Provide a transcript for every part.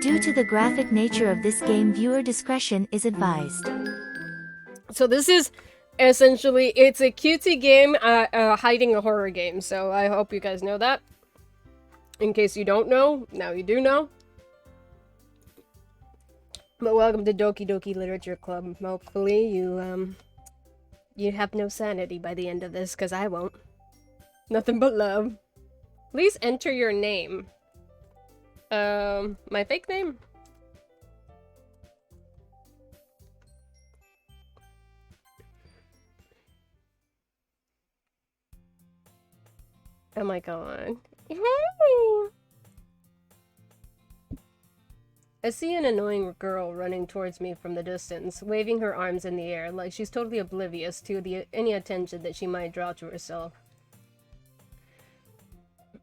Due to the graphic nature of this game, viewer discretion is advised. So this is essentially, it's a cutesy game hiding a horror game, so I hope you guys know that. In case you don't know, now you do know. But welcome to Doki Doki Literature Club. Hopefully you have no sanity by the end of this, because I won't. Nothing but love. Please enter your name. My fake name? Oh my god. I see an annoying girl running towards me from the distance, waving her arms in the air like she's totally oblivious to any attention that she might draw to herself.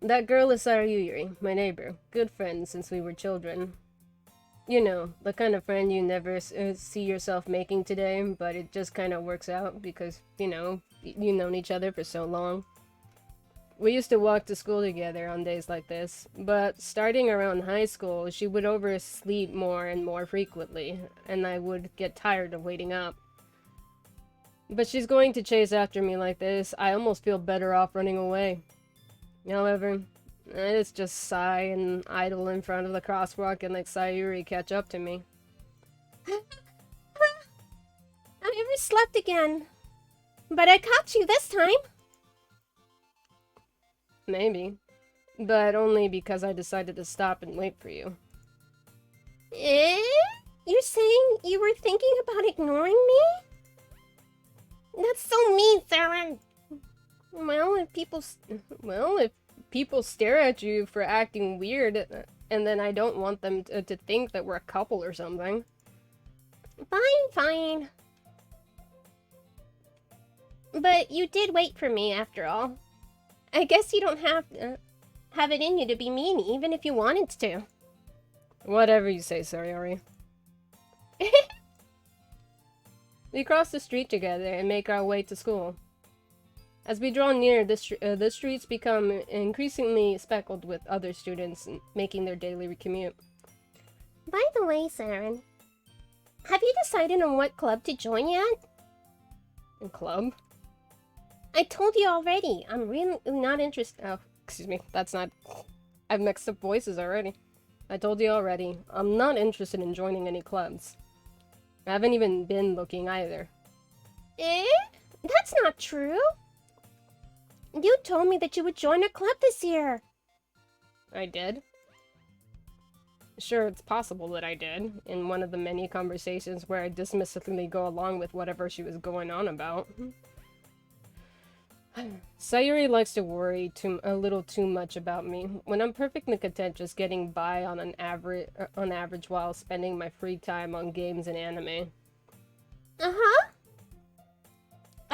That girl is Sarayuri, my neighbor. Good friend since we were children. You know, the kind of friend you never see yourself making today, but it just kind of works out because, you know, you've known each other for so long. We used to walk to school together on days like this, but starting around high school, she would oversleep more and more frequently, and I would get tired of waiting up. But she's going to chase after me like this, I almost feel better off running away. However, I just sigh and idle in front of the crosswalk and let Sayuri catch up to me. I overslept again, but I caught you this time. Maybe. But only because I decided to stop and wait for you. Eh? You're saying you were thinking about ignoring me? That's so mean, Sarah. Well, if people stare at you for acting weird, and then I don't want them to think that we're a couple or something. Fine. But you did wait for me after all. I guess you don't have it in you to be mean, even if you wanted to. Whatever you say, Sayuri. We cross the street together and make our way to school. As we draw near, the streets become increasingly speckled with other students making their daily commute. By the way, Saren, have you decided on what club to join yet? A club? I told you already. I'm really not interested. Oh, excuse me. That's not... I've mixed up voices already. I told you already. I'm not interested in joining any clubs. I haven't even been looking either. Eh? That's not true. You told me that you would join a club this year. I did? Sure, it's possible that I did, in one of the many conversations where I dismissively go along with whatever she was going on about. Sayuri likes to worry a little too much about me, when I'm perfectly content just getting by on average while spending my free time on games and anime. Uh-huh.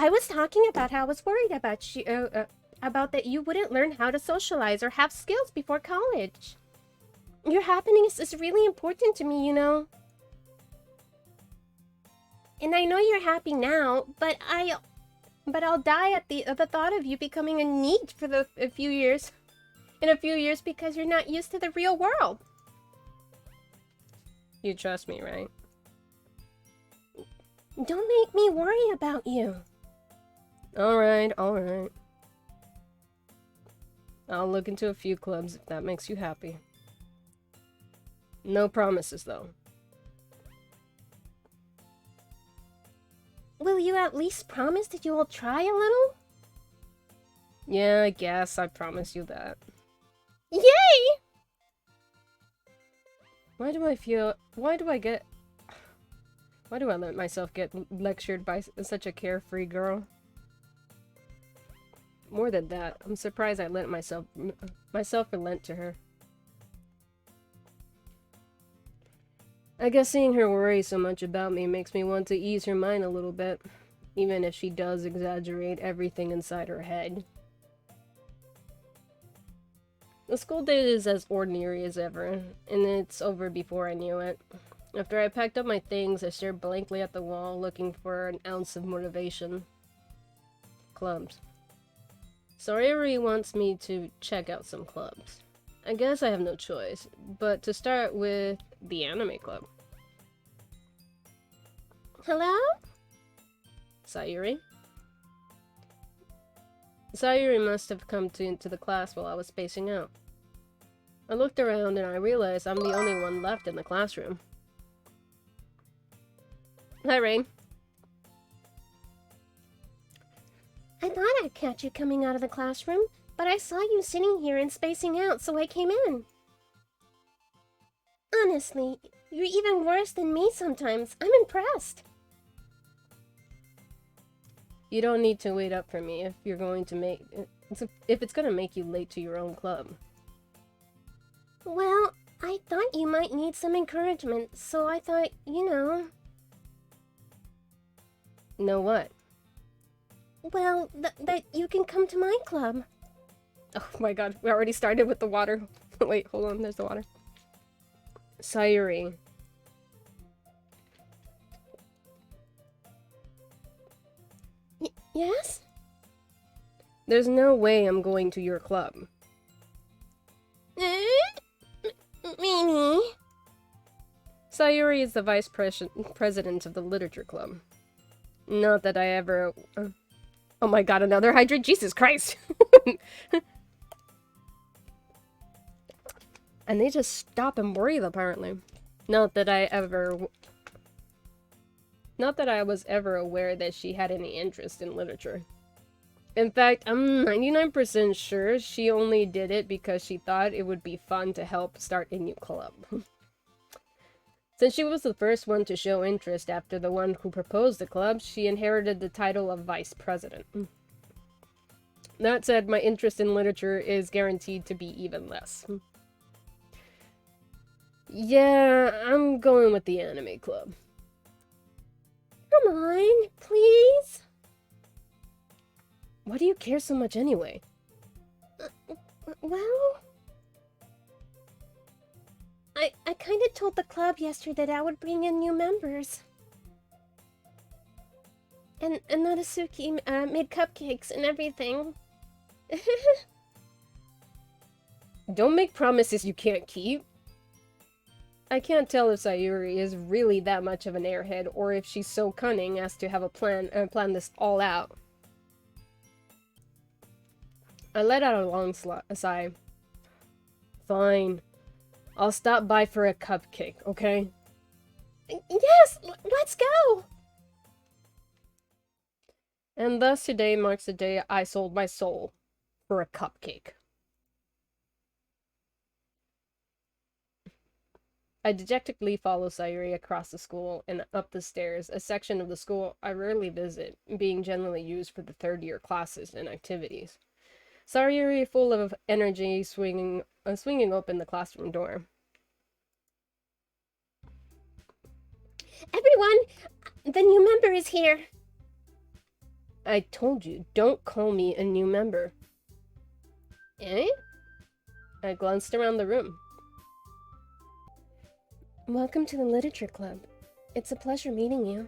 I was talking about how I was worried about you, about that you wouldn't learn how to socialize or have skills before college. Your happiness is really important to me, you know. And I know you're happy now, but I'll die at the thought of you becoming a NEET for a few years because you're not used to the real world. You trust me, right? Don't make me worry about you. Alright. I'll look into a few clubs if that makes you happy. No promises, though. Will you at least promise that you will try a little? Yeah, I guess I promise you that. Yay! Why do I let myself get lectured by such a carefree girl? More than that, I'm surprised I let myself relent to her. I guess seeing her worry so much about me makes me want to ease her mind a little bit, even if she does exaggerate everything inside her head. The school day is as ordinary as ever, and it's over before I knew it. After I packed up my things, I stared blankly at the wall, looking for an ounce of motivation. Clubs. Sayuri wants me to check out some clubs. I guess I have no choice, but to start with, the anime club. Hello? Sayuri? Sayuri must have come into the class while I was spacing out. I looked around and I realized I'm the only one left in the classroom. Hi, Rain. I thought I'd catch you coming out of the classroom, but I saw you sitting here and spacing out, so I came in. Honestly, you're even worse than me sometimes. I'm impressed. You don't need to wait up for me if you're going to make... if it's gonna make you late to your own club. Well, I thought you might need some encouragement, so I thought, you know... Know what? Well, that you can come to my club. Oh my god, we already started with the water. Wait, hold on, there's the water. Sayuri. Yes? There's no way I'm going to your club. Meanie? Sayuri is the vice president of the literature club. Not that I ever... oh my god, another hydrate? Jesus Christ! And they just stop and breathe, apparently. Not that I was ever aware that she had any interest in literature. In fact, I'm 99% sure she only did it because she thought it would be fun to help start a new club. Since she was the first one to show interest after the one who proposed the club, she inherited the title of vice president. That said, my interest in literature is guaranteed to be even less. Yeah, I'm going with the anime club. Come on, please? Why do you care so much anyway? Well... I kind of told the club yesterday that I would bring in new members. And Natsuki made cupcakes and everything. Don't make promises you can't keep. I can't tell if Sayuri is really that much of an airhead or if she's so cunning as to have a plan this all out. I let out a long sigh. Fine. I'll stop by for a cupcake, okay? Yes, let's go! And thus today marks the day I sold my soul for a cupcake. I dejectedly follow Sayuri across the school and up the stairs, a section of the school I rarely visit, being generally used for the third-year classes and activities. Sayuri, full of energy, swinging open the classroom door. Everyone, the new member is here. I told you, don't call me a new member. Eh? I glanced around the room. Welcome to the literature club. It's a pleasure meeting you.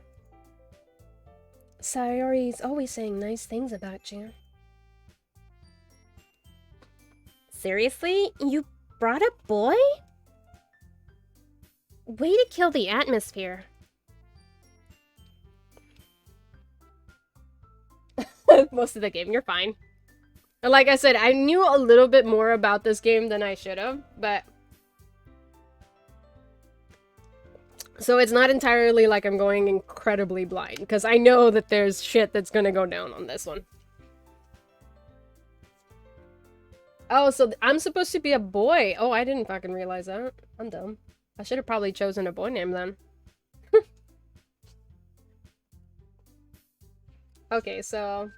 Sayori's always saying nice things about you. Seriously? You brought a boy? Way to kill the atmosphere. Most of the game, you're fine. Like I said, I knew a little bit more about this game than I should have, but... So it's not entirely like I'm going incredibly blind, because I know that there's shit that's gonna go down on this one. Oh, so I'm supposed to be a boy. Oh, I didn't fucking realize that. I'm dumb. I should have probably chosen a boy name then. Okay, so...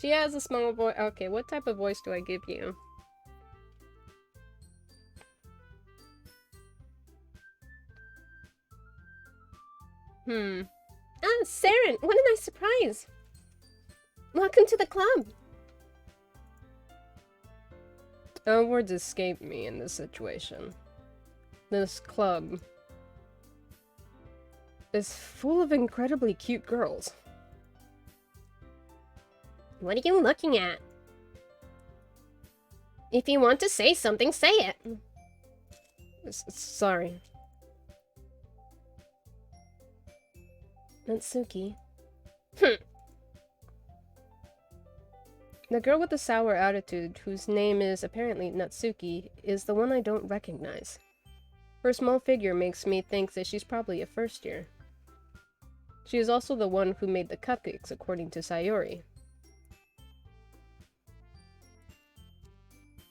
She has a small voice. Okay, what type of voice do I give you? Ah, Saren, what a nice surprise. Welcome to the club. Words escape me in this situation. This club is full of incredibly cute girls. What are you looking at? If you want to say something, say it. Sorry. Natsuki. Hm. The girl with the sour attitude, whose name is apparently Natsuki, is the one I don't recognize. Her small figure makes me think that she's probably a first year. She is also the one who made the cupcakes, according to Sayori.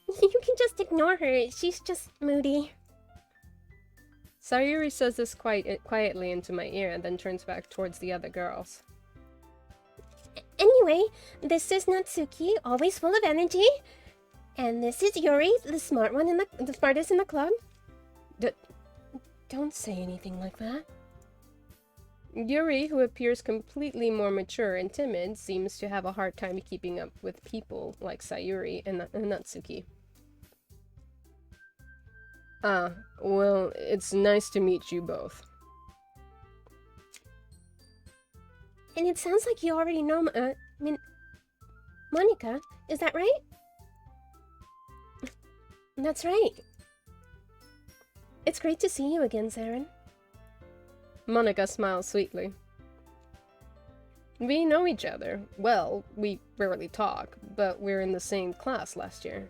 You can just ignore her. She's just moody. Sayori says this quite quietly into my ear and then turns back towards the other girls. Anyway, this is Natsuki, always full of energy. And this is Yuri, the smart one the smartest in the club. Don't say anything like that. Yuri, who appears completely more mature and timid, seems to have a hard time keeping up with people like Sayori and Natsuki. Ah, well, it's nice to meet you both. And it sounds like you already know, Monica, is that right? That's right. It's great to see you again, Saren. Monica smiles sweetly. We know each other. Well, we rarely talk, but we're in the same class last year.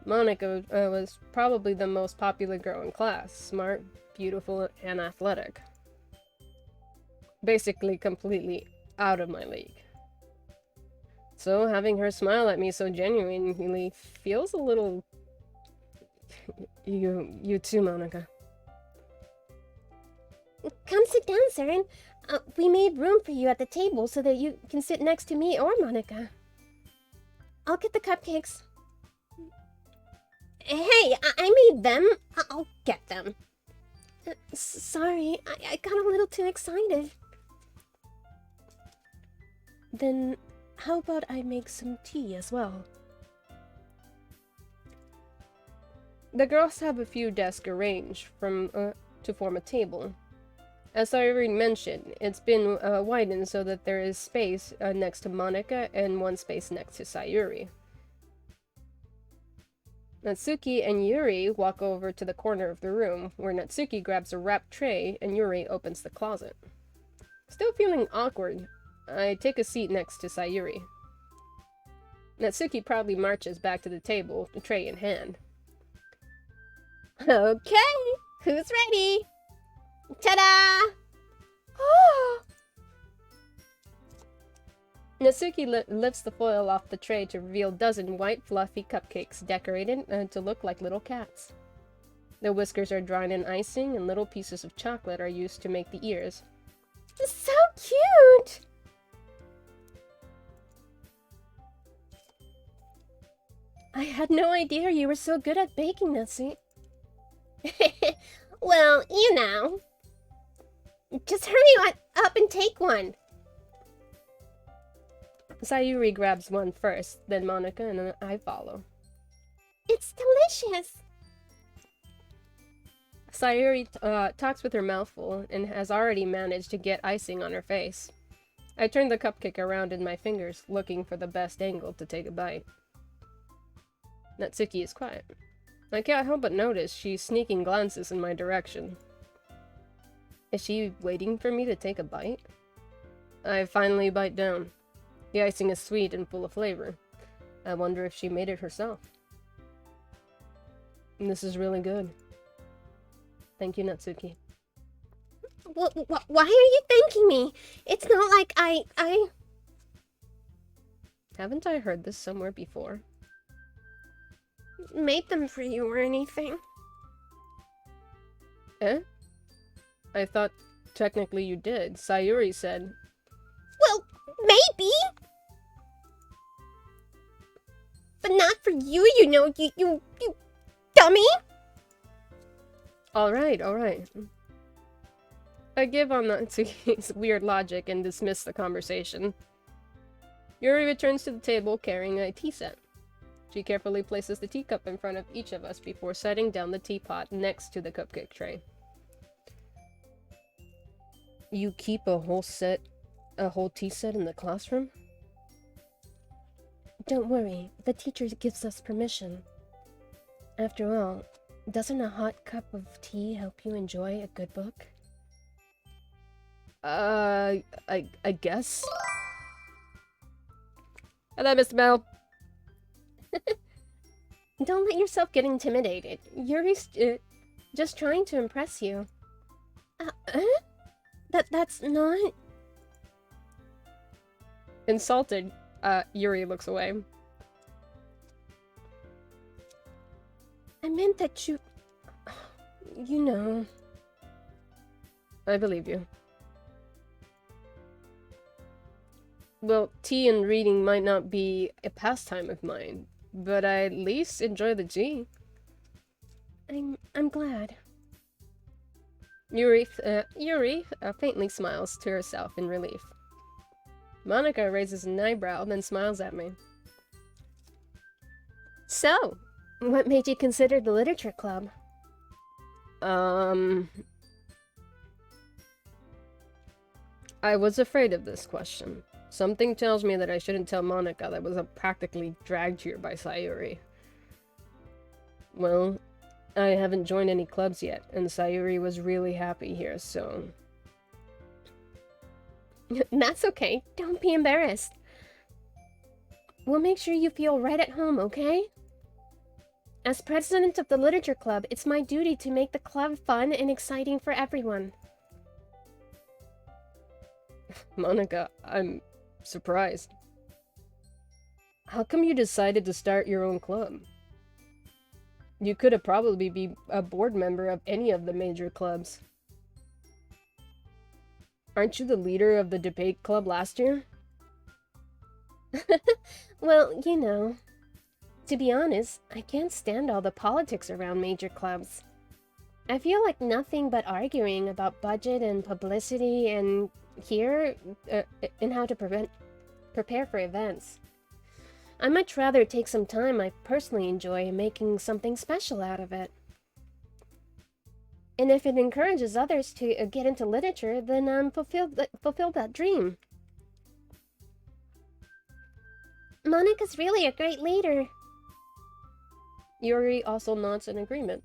Monica was probably the most popular girl in class. Smart, beautiful, and athletic. Basically completely out of my league. So having her smile at me so genuinely feels a little... You too, Monica. Come sit down, Saren. We made room for you at the table so that you can sit next to me or Monica. I'll get the cupcakes. Hey, I made them. I'll get them. Sorry, I got a little too excited. Then how about I make some tea as well? The girls have a few desks arranged to form a table. As I already mentioned, it's been widened so that there is space next to Monica and one space next to Sayuri. Natsuki and Yuri walk over to the corner of the room, where Natsuki grabs a wrapped tray and Yuri opens the closet. Still feeling awkward, I take a seat next to Sayuri. Natsuki proudly marches back to the table, the tray in hand. Okay, who's ready? Ta-da! Oh! Natsuki lifts the foil off the tray to reveal a dozen white, fluffy cupcakes decorated to look like little cats. The whiskers are drawn in icing, and little pieces of chocolate are used to make the ears. So cute! I had no idea you were so good at baking, Natsuki. Well, you know. Just hurry up and take one. Sayuri grabs one first, then Monica, and then I follow. It's delicious. Sayuri talks with her mouth full and has already managed to get icing on her face. I turn the cupcake around in my fingers, looking for the best angle to take a bite. Natsuki is quiet. I can't help but notice she's sneaking glances in my direction. Is she waiting for me to take a bite? I finally bite down. The icing is sweet and full of flavor. I wonder if she made it herself. This is really good. Thank you, Natsuki. Why are you thanking me? It's not like I... Haven't I heard this somewhere before? made them for you or anything. Eh? I thought technically you did. Sayuri said. Well, maybe! But not for you, you know, you dummy! Alright. I give on Natsuki's weird logic and dismiss the conversation. Yuri returns to the table carrying a tea set. She carefully places the teacup in front of each of us before setting down the teapot next to the cupcake tray. You keep a whole tea set in the classroom? Don't worry, the teacher gives us permission. After all, doesn't a hot cup of tea help you enjoy a good book? I guess. Hello, Mr. Bell. Don't let yourself get intimidated. Yuri's just trying to impress you. That's not... Insulted, Yuri looks away. I meant that you... You know... I believe you. Well, tea and reading might not be a pastime of mine, but I at least enjoy the tea. I'm glad. Yuri faintly smiles to herself in relief. Monica raises an eyebrow, then smiles at me. So, what made you consider the literature club? I was afraid of this question. Something tells me that I shouldn't tell Monica that I was practically dragged here by Sayuri. Well, I haven't joined any clubs yet, and Sayuri was really happy here, so... That's okay. Don't be embarrassed. We'll make sure you feel right at home, okay? As president of the literature club, it's my duty to make the club fun and exciting for everyone. Monica, I'm surprised. How come you decided to start your own club? You could have probably be a board member of any of the major clubs. Aren't you the leader of the debate club last year? Well, you know, to be honest, I can't stand all the politics around major clubs. I feel like nothing but arguing about budget and publicity and and how to prepare for events. I much rather take some time I personally enjoy and making something special out of it. And if it encourages others to get into literature, then I'm fulfilled that dream. Monica's really a great leader. Yuri also nods in agreement.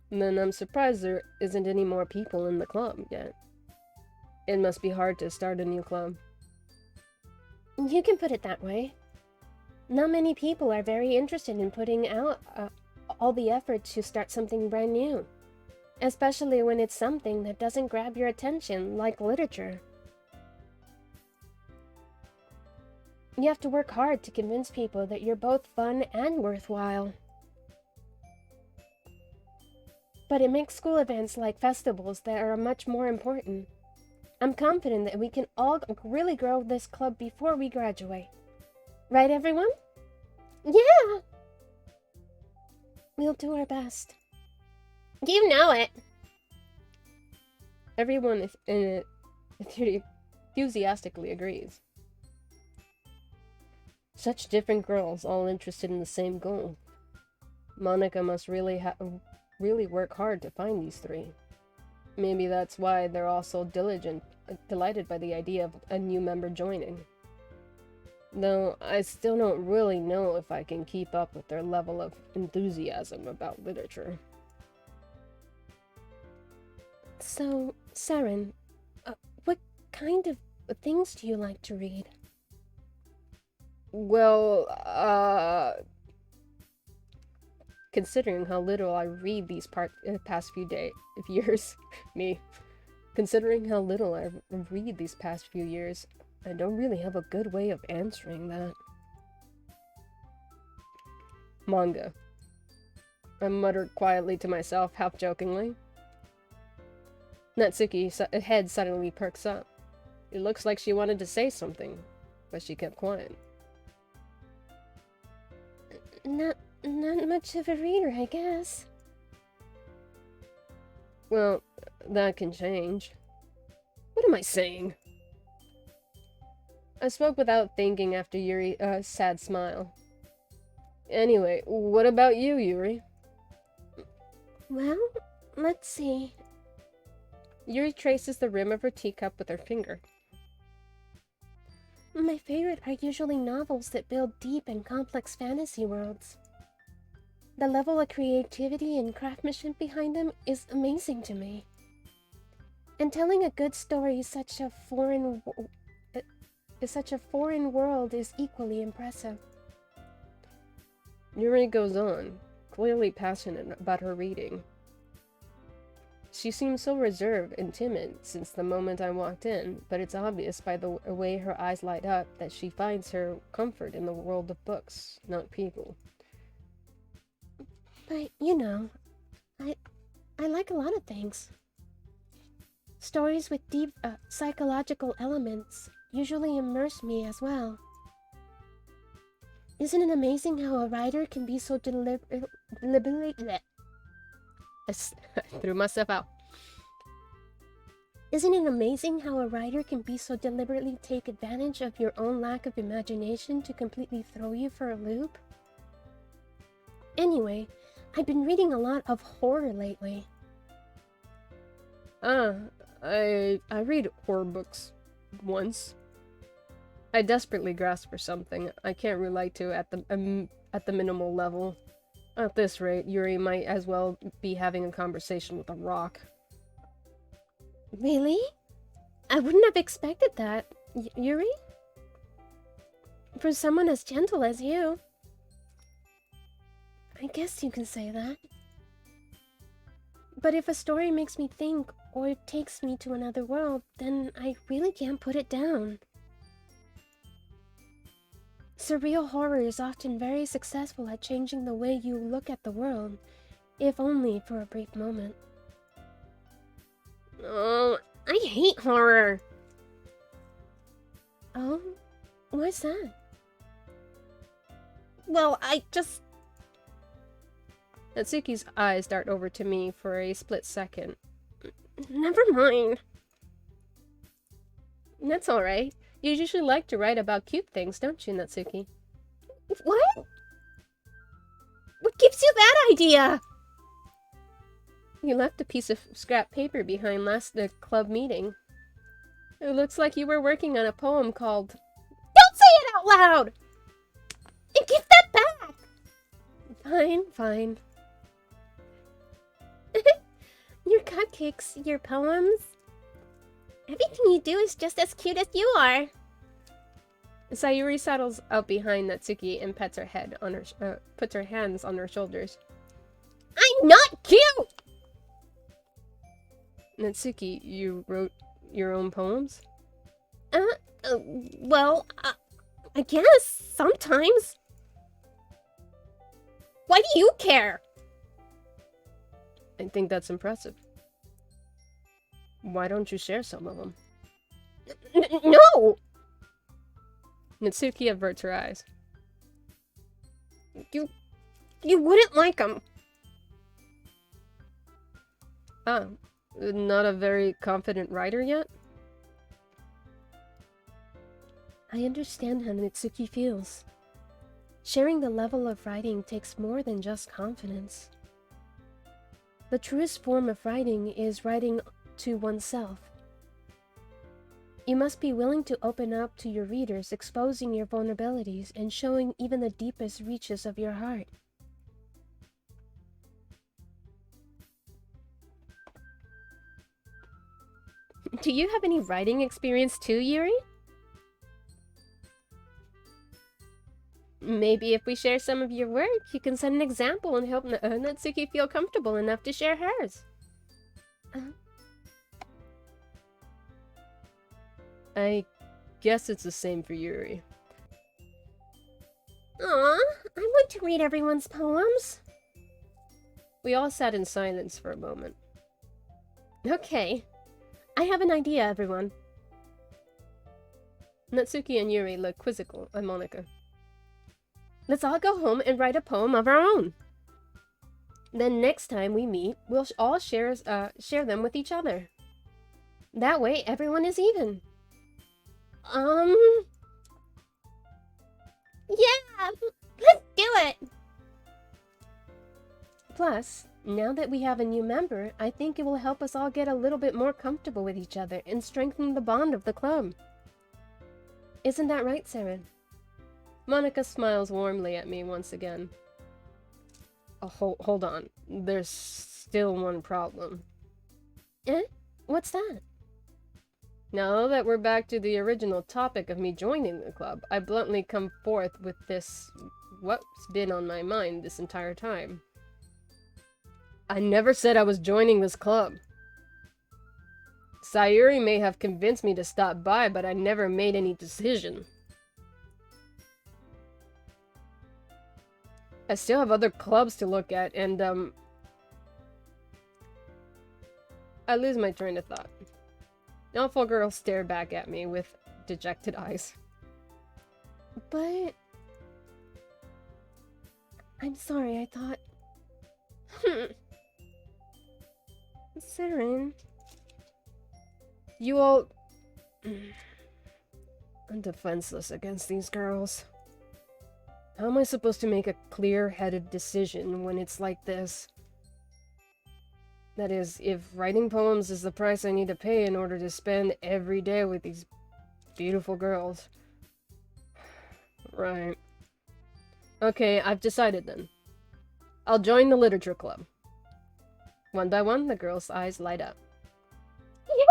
Then I'm surprised there isn't any more people in the club yet. It must be hard to start a new club. You can put it that way. Not many people are very interested in putting out all the effort to start something brand new. Especially when it's something that doesn't grab your attention, like literature. You have to work hard to convince people that you're both fun and worthwhile. But it makes school events like festivals that are much more important. I'm confident that we can all really grow this club before we graduate. Right, everyone? Yeah! We'll do our best. You know it! Everyone enthusiastically agrees. Such different girls, all interested in the same goal. Monica must really work hard to find these three. Maybe that's why they're all so delighted by the idea of a new member joining. Though I still don't really know if I can keep up with their level of enthusiasm about literature. So, Saren, what kind of things do you like to read? Well, considering how little I read these past few years, considering how little I read these past few years, I don't really have a good way of answering that. Manga. I muttered quietly to myself, half jokingly. Natsuki's head suddenly perks up. It looks like she wanted to say something, but she kept quiet. Not much of a reader, I guess. Well, that can change. What am I saying? I spoke without thinking after Yuri's sad smile. Anyway, what about you, Yuri? Well, let's see. Yuri traces the rim of her teacup with her finger. My favorite are usually novels that build deep and complex fantasy worlds. The level of creativity and craftsmanship behind them is amazing to me. And telling a good story is such a foreign world is equally impressive. Yuri goes on, clearly passionate about her reading. She seems so reserved and timid since the moment I walked in, but it's obvious by the way her eyes light up that she finds her comfort in the world of books, not people. But, I like a lot of things. Stories with deep psychological elements usually immerse me as well. Isn't it amazing how a writer can be so deliberately... I threw myself out. Isn't it amazing how a writer can be so deliberately take advantage of your own lack of imagination to completely throw you for a loop? Anyway, I've been reading a lot of horror lately. I read horror books once. I desperately grasp for something I can't relate to at the minimal level. At this rate, Yuri might as well be having a conversation with a rock. Really? I wouldn't have expected that, Yuri? For someone as gentle as you. I guess you can say that. But if a story makes me think, or takes me to another world, then I really can't put it down. Surreal horror is often very successful at changing the way you look at the world, if only for a brief moment. Oh, I hate horror! Oh? Why's that? Well, Natsuki's eyes dart over to me for a split second. Never mind. That's alright. You usually like to write about cute things, don't you, Natsuki? What? What gives you that idea? You left a piece of scrap paper behind the club meeting. It looks like you were working on a poem called... Don't say it out loud! And give that back! Fine. Your cupcakes, your poems... Everything you do is just as cute as you are. Sayuri settles up behind Natsuki and puts her hands on her shoulders. I'm not cute! Natsuki, you wrote your own poems? Well, I guess, sometimes. Why do you care? I think that's impressive. Why don't you share some of them? No! Natsuki averts her eyes. You wouldn't like them. Ah, not a very confident writer yet? I understand how Natsuki feels. Sharing the level of writing takes more than just confidence. The truest form of writing is writing to oneself. You must be willing to open up to your readers, exposing your vulnerabilities and showing even the deepest reaches of your heart. Do you have any writing experience too, Yuri? Maybe if we share some of your work, you can set an example and help Natsuki feel comfortable enough to share hers. I guess it's the same for Yuri. Aw, I want to read everyone's poems. We all sat in silence for a moment. Okay, I have an idea, everyone. Natsuki and Yuri look quizzical at Monika. Let's all go home and write a poem of our own. Then next time we meet, we'll all share them with each other. That way, everyone is even. Yeah, let's do it! Plus, now that we have a new member, I think it will help us all get a little bit more comfortable with each other and strengthen the bond of the club. Isn't that right, Saren? Monika smiles warmly at me once again. Oh, hold on. There's still one problem. Eh? What's that? Now that we're back to the original topic of me joining the club, I bluntly come forth with this what's been on my mind this entire time. I never said I was joining this club. Sayuri may have convinced me to stop by, but I never made any decision. I still have other clubs to look at, and, I lose my train of thought. The awful girl stared back at me with dejected eyes. But... I'm sorry, I thought... Saren... You all... I'm defenseless against these girls. How am I supposed to make a clear-headed decision when it's like this? That is, if writing poems is the price I need to pay in order to spend every day with these beautiful girls. Right. Okay, I've decided then. I'll join the literature club. One by one, the girl's eyes light up. Yeah!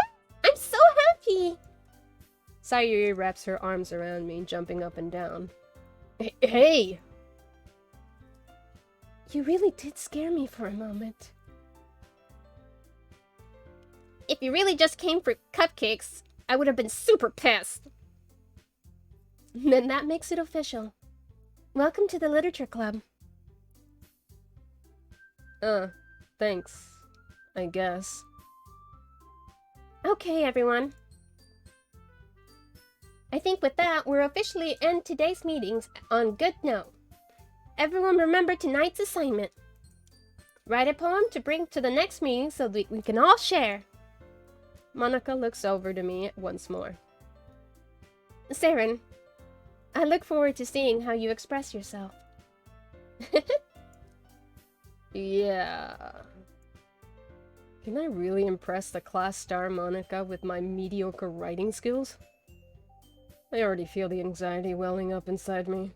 I'm so happy! Sayuri wraps her arms around me, jumping up and down. Hey! You really did scare me for a moment. If you really just came for cupcakes, I would have been super pissed. Then that makes it official. Welcome to the literature club. Thanks. I guess. Okay, everyone. I think with that, we'll officially end today's meetings on good note. Everyone remember tonight's assignment. Write a poem to bring to the next meeting so that we can all share. Monica looks over to me once more. Saren, I look forward to seeing how you express yourself. Yeah. Can I really impress the class star Monica with my mediocre writing skills? I already feel the anxiety welling up inside me.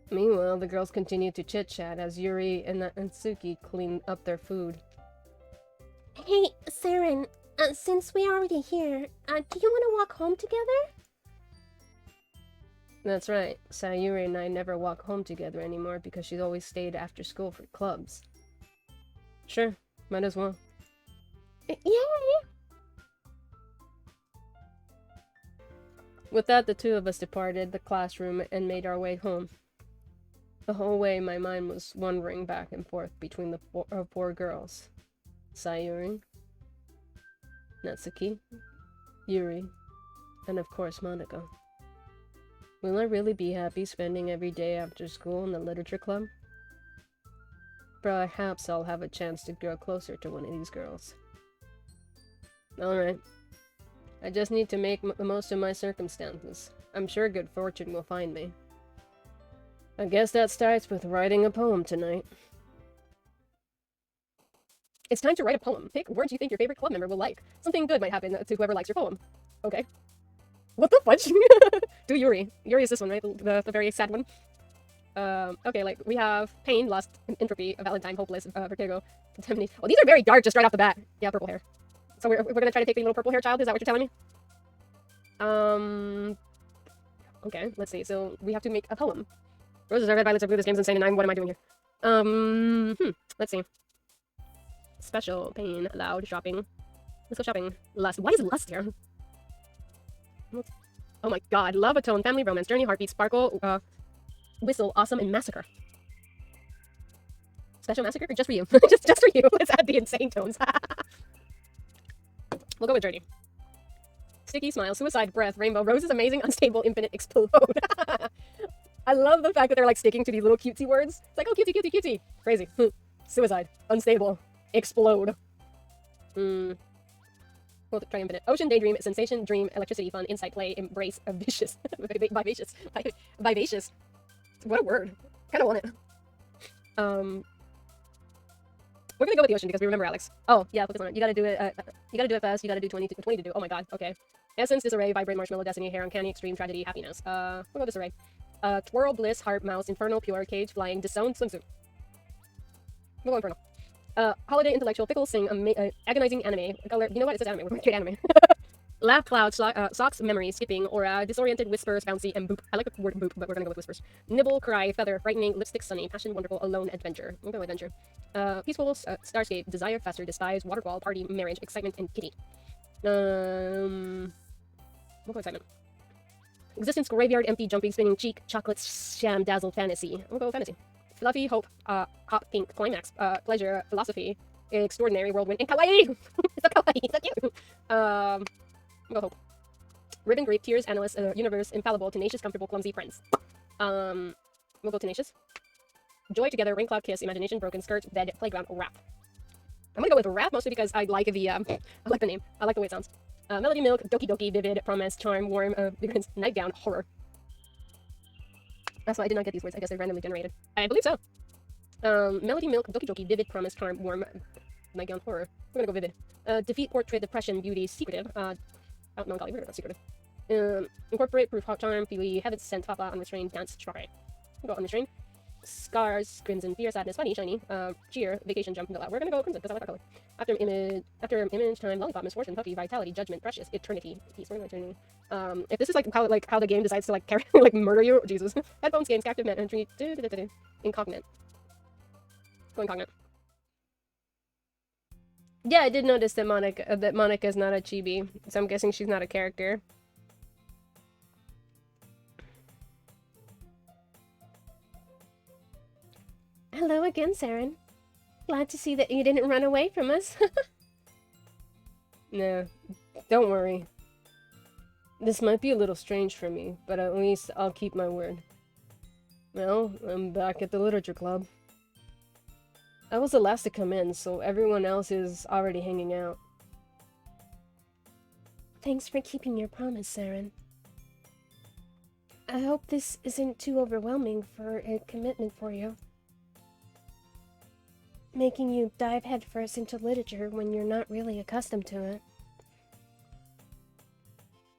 Meanwhile, the girls continue to chit-chat as Yuri and Suki clean up their food. Hey, Saren, since we're already here, do you want to walk home together? That's right. Sayuri and I never walk home together anymore because she's always stayed after school for clubs. Sure, might as well. Yay! With that, the two of us departed the classroom and made our way home. The whole way, my mind was wandering back and forth between the four girls. Sayuri, Natsuki, Yuri, and of course Monica. Will I really be happy spending every day after school in the literature club? Perhaps I'll have a chance to grow closer to one of these girls. Alright. I just need to make the most of my circumstances. I'm sure good fortune will find me. I guess that starts with writing a poem tonight. It's time to write a poem. Pick words you think your favorite club member will like. Something good might happen to whoever likes your poem. Okay. What the fudge? Do Yuri. Yuri is this one, right? The very sad one. Okay, like, we have pain, lust, entropy, Valentine, hopeless, vertigo, contaminate. Oh, these are very dark just right off the bat. Yeah, purple hair. So we're gonna try to take the little purple hair child, is that what you're telling me? Okay, let's see. So, we have to make a poem. Roses are red, violets are blue, this game's insane, and what am I doing here? Let's see. Special, pain, loud, shopping. Let's go shopping. Lust. What is lust here? Oh my god. Love, atone, family, romance, journey, heartbeat, sparkle, whistle, awesome, and massacre. Special massacre? Or just for you? just for you. Let's add the insane tones. We'll go with journey. Sticky smile, suicide breath, rainbow, roses, amazing, unstable, infinite, explode. I love the fact that they're like sticking to these little cutesy words. It's like, oh, cutesy, cutesy, cutesy. Crazy. Suicide, unstable, explode. We'll try infinite. Ocean, daydream, sensation, dream, electricity, fun, insight, play, embrace, vicious. Vivacious. Vivacious. What a word. Kind of want it. We're gonna go with the ocean because we remember Alex. Oh, yeah, focus on it. You gotta do it, fast. You gotta do 20 to do. Oh my god, okay. Essence, disarray, vibrate, marshmallow, destiny, hair, uncanny, extreme, tragedy, happiness. We'll go disarray. Twirl, bliss, heart, mouse, infernal, pure, cage, flying, disowned, swimsuit. We'll go infernal. Holiday intellectual pickles sing agonizing anime. Color, you know what? It says anime. We're going to create anime. Laugh cloud, socks, memory, skipping, aura, disoriented, whispers, bouncy, and boop. I like the word boop, but we're gonna go with whispers. Nibble, cry, feather, frightening, lipstick, sunny, passion, wonderful, alone, adventure. We'll go with adventure. Peaceful, starscape, desire, faster, despise, waterfall, party, marriage, excitement, and kitty. We'll go excitement. Existence, graveyard, empty, jumping, spinning, cheek, chocolate, sham, dazzle, fantasy. We'll go fantasy. Fluffy, hope, hot, pink, climax, pleasure, philosophy, extraordinary, whirlwind, and kawaii! It's so kawaii, it's so cute! We'll go hope. Ribbon, grape, tears, analyst, universe, infallible, tenacious, comfortable, clumsy, friends. We'll go tenacious. Joy, together, rain, cloud, kiss, imagination, broken, skirt, bed, playground, rap. I'm gonna go with rap mostly because I like the, I like the name. I like the way it sounds. Melody, milk, doki doki, vivid, promise, charm, warm, vigorance, nightgown, horror. That's why I did not get these words. I guess they're randomly generated. I believe so. Melody, milk, doki doki, vivid, promise, charm, warm, nightgown, horror. We're gonna go vivid. Defeat, portrait, depression, beauty, secretive. Melancholy, we're gonna go secretive. Incorporate, proof, hot charm, feely, heaven, scent, papa, unrestrained, dance, strawberry. We'll go unrestrained. Scars, grins and fear, sadness, funny, shiny, cheer, vacation, jump, middle out. We're gonna go crimson because I like that color. After image, time, lollipop, misfortune, puppy, vitality, judgment, precious, eternity, peace. We're gonna eternity. If this is like how the game decides to like carry like murder you, Jesus. Headphones, games, captive, man, entry, incognate. Go incognate. Yeah, I did notice that Monica is not a chibi, so I'm guessing she's not a character. Hello again, Saren. Glad to see that you didn't run away from us. Nah, don't worry. This might be a little strange for me, but at least I'll keep my word. Well, I'm back at the literature club. I was the last to come in, so everyone else is already hanging out. Thanks for keeping your promise, Saren. I hope this isn't too overwhelming for a commitment for you. Making you dive headfirst into literature when you're not really accustomed to it.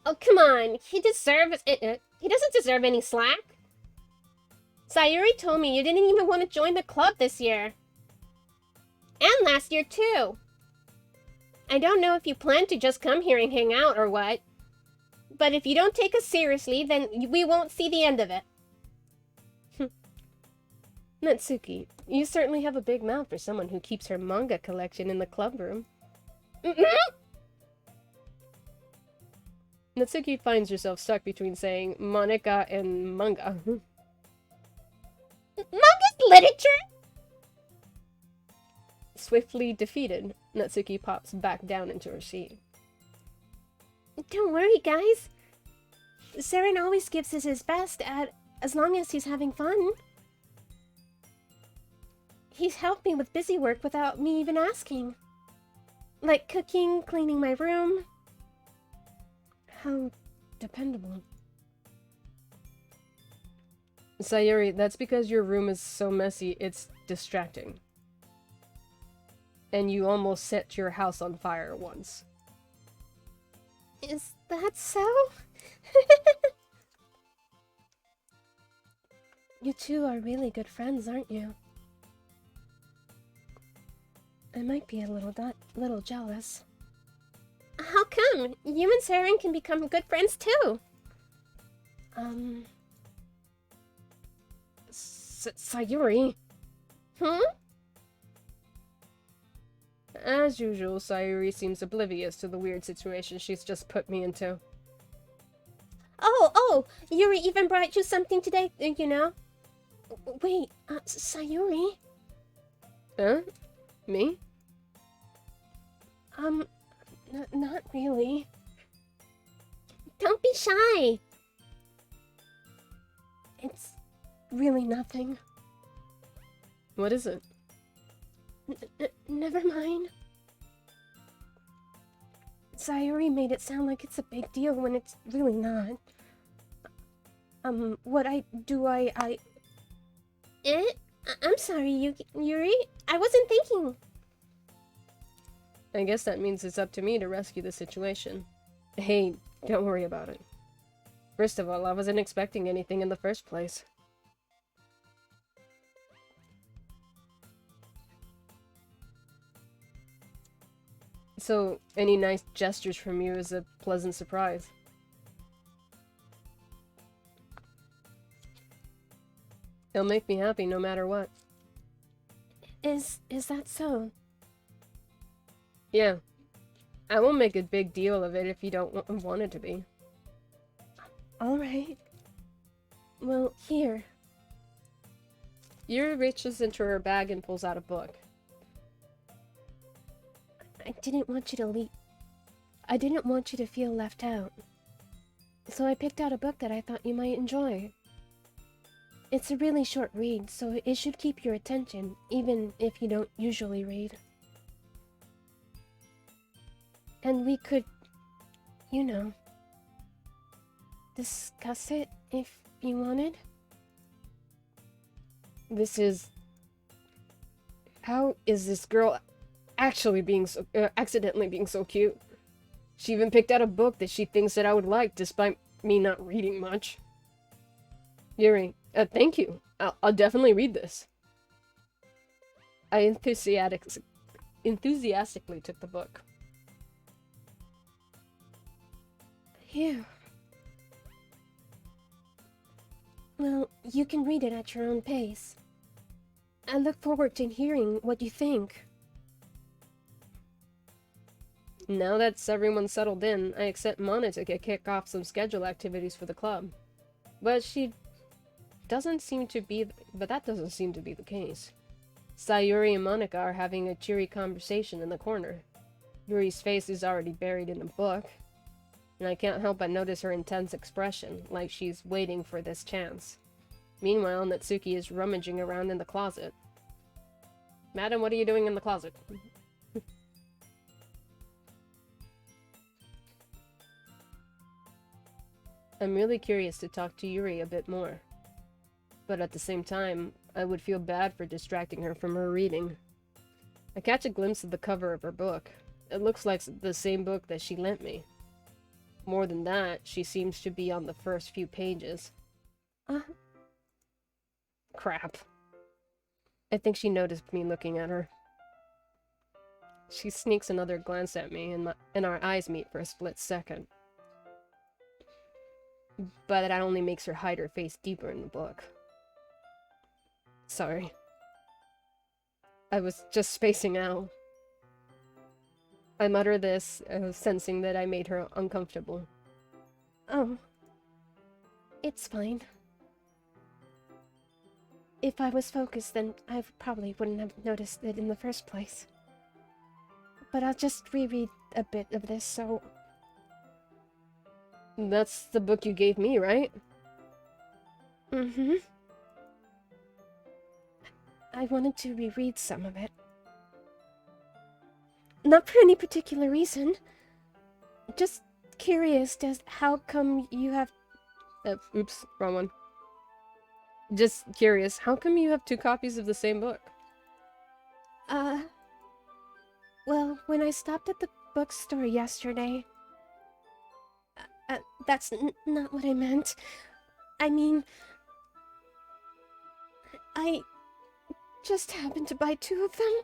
Oh, come on. He deserves it. He doesn't deserve any slack. Sayuri told me you didn't even want to join the club this year. And last year, too. I don't know if you plan to just come here and hang out or what. But if you don't take us seriously, then we won't see the end of it. Natsuki, you certainly have a big mouth for someone who keeps her manga collection in the club room. Natsuki finds herself stuck between saying Monica and manga. Manga's literature? Swiftly defeated, Natsuki pops back down into her seat. Don't worry, guys. Saren always gives us his best as long as he's having fun. He's helped me with busy work without me even asking. Like cooking, cleaning my room. How dependable. Sayuri, that's because your room is so messy, it's distracting. And you almost set your house on fire once. Is that so? You two are really good friends, aren't you? I might be a little jealous. How come? You and Saren can become good friends too. Sayuri? As usual, Sayuri seems oblivious to the weird situation she's just put me into. Oh, Yuri even brought you something today, you know? Wait, Sayuri? Huh? Me? Not really. Don't be shy. It's really nothing. What is it? Never mind. Sayuri made it sound like it's a big deal when it's really not. I'm sorry, Yuri. I wasn't thinking. I guess that means it's up to me to rescue the situation. Hey, don't worry about it. First of all, I wasn't expecting anything in the first place. So, any nice gestures from you is a pleasant surprise. It'll make me happy no matter what. Is that so? Yeah. I won't make a big deal of it if you don't want it to be. Alright. Well, here. Yuri reaches into her bag and pulls out a book. I didn't want you to feel left out. So I picked out a book that I thought you might enjoy. It's a really short read, so it should keep your attention, even if you don't usually read. And we could, you know, discuss it if you wanted. How is this girl actually being so, accidentally being so cute? She even picked out a book that she thinks that I would like, despite me not reading much. Yuri, thank you. I'll definitely read this. I enthusiastically took the book. Phew. Well, you can read it at your own pace. I look forward to hearing what you think. Now that everyone's settled in, I expect Mana to kick off some scheduled activities for the club. But that doesn't seem to be the case. Sayuri and Monica are having a cheery conversation in the corner. Yuri's face is already buried in a book, and I can't help but notice her intense expression, like she's waiting for this chance. Meanwhile, Natsuki is rummaging around in the closet. Madam, what are you doing in the closet? I'm really curious to talk to Yuri a bit more. But at the same time, I would feel bad for distracting her from her reading. I catch a glimpse of the cover of her book. It looks like the same book that she lent me. More than that, she seems to be on the first few pages. Crap. I think she noticed me looking at her. She sneaks another glance at me, and our eyes meet for a split second. But that only makes her hide her face deeper in the book. Sorry. I was just spacing out. I mutter this, sensing that I made her uncomfortable. Oh. It's fine. If I was focused, then I probably wouldn't have noticed it in the first place. But I'll just reread a bit of this, so... That's the book you gave me, right? Mm-hmm. I wanted to reread some of it. Not for any particular reason. Just curious as how come you have... Oops, wrong one. Just curious, how come you have 2 copies of the same book? Well, when I stopped at the bookstore yesterday... that's not what I meant. I mean... I just happened to buy 2 of them.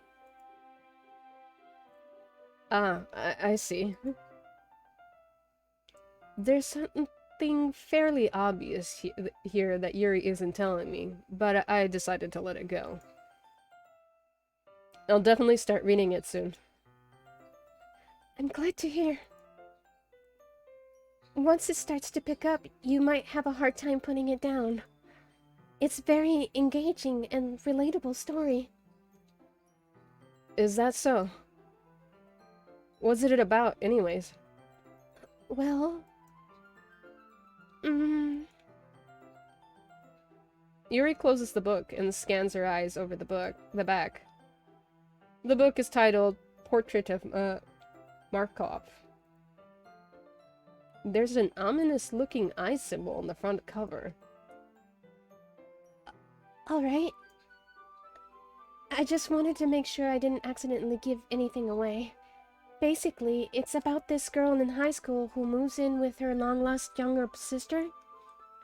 I see. There's something fairly obvious here that Yuri isn't telling me, but I decided to let it go. I'll definitely start reading it soon. I'm glad to hear. Once it starts to pick up, you might have a hard time putting it down. It's very engaging and relatable story. Is that so? What's it about, anyways? Well... Yuri closes the book and scans her eyes over the back. The book is titled Portrait of Markov. There's an ominous-looking eye symbol on the front cover. Alright. I just wanted to make sure I didn't accidentally give anything away. Basically, it's about this girl in high school who moves in with her long-lost younger sister.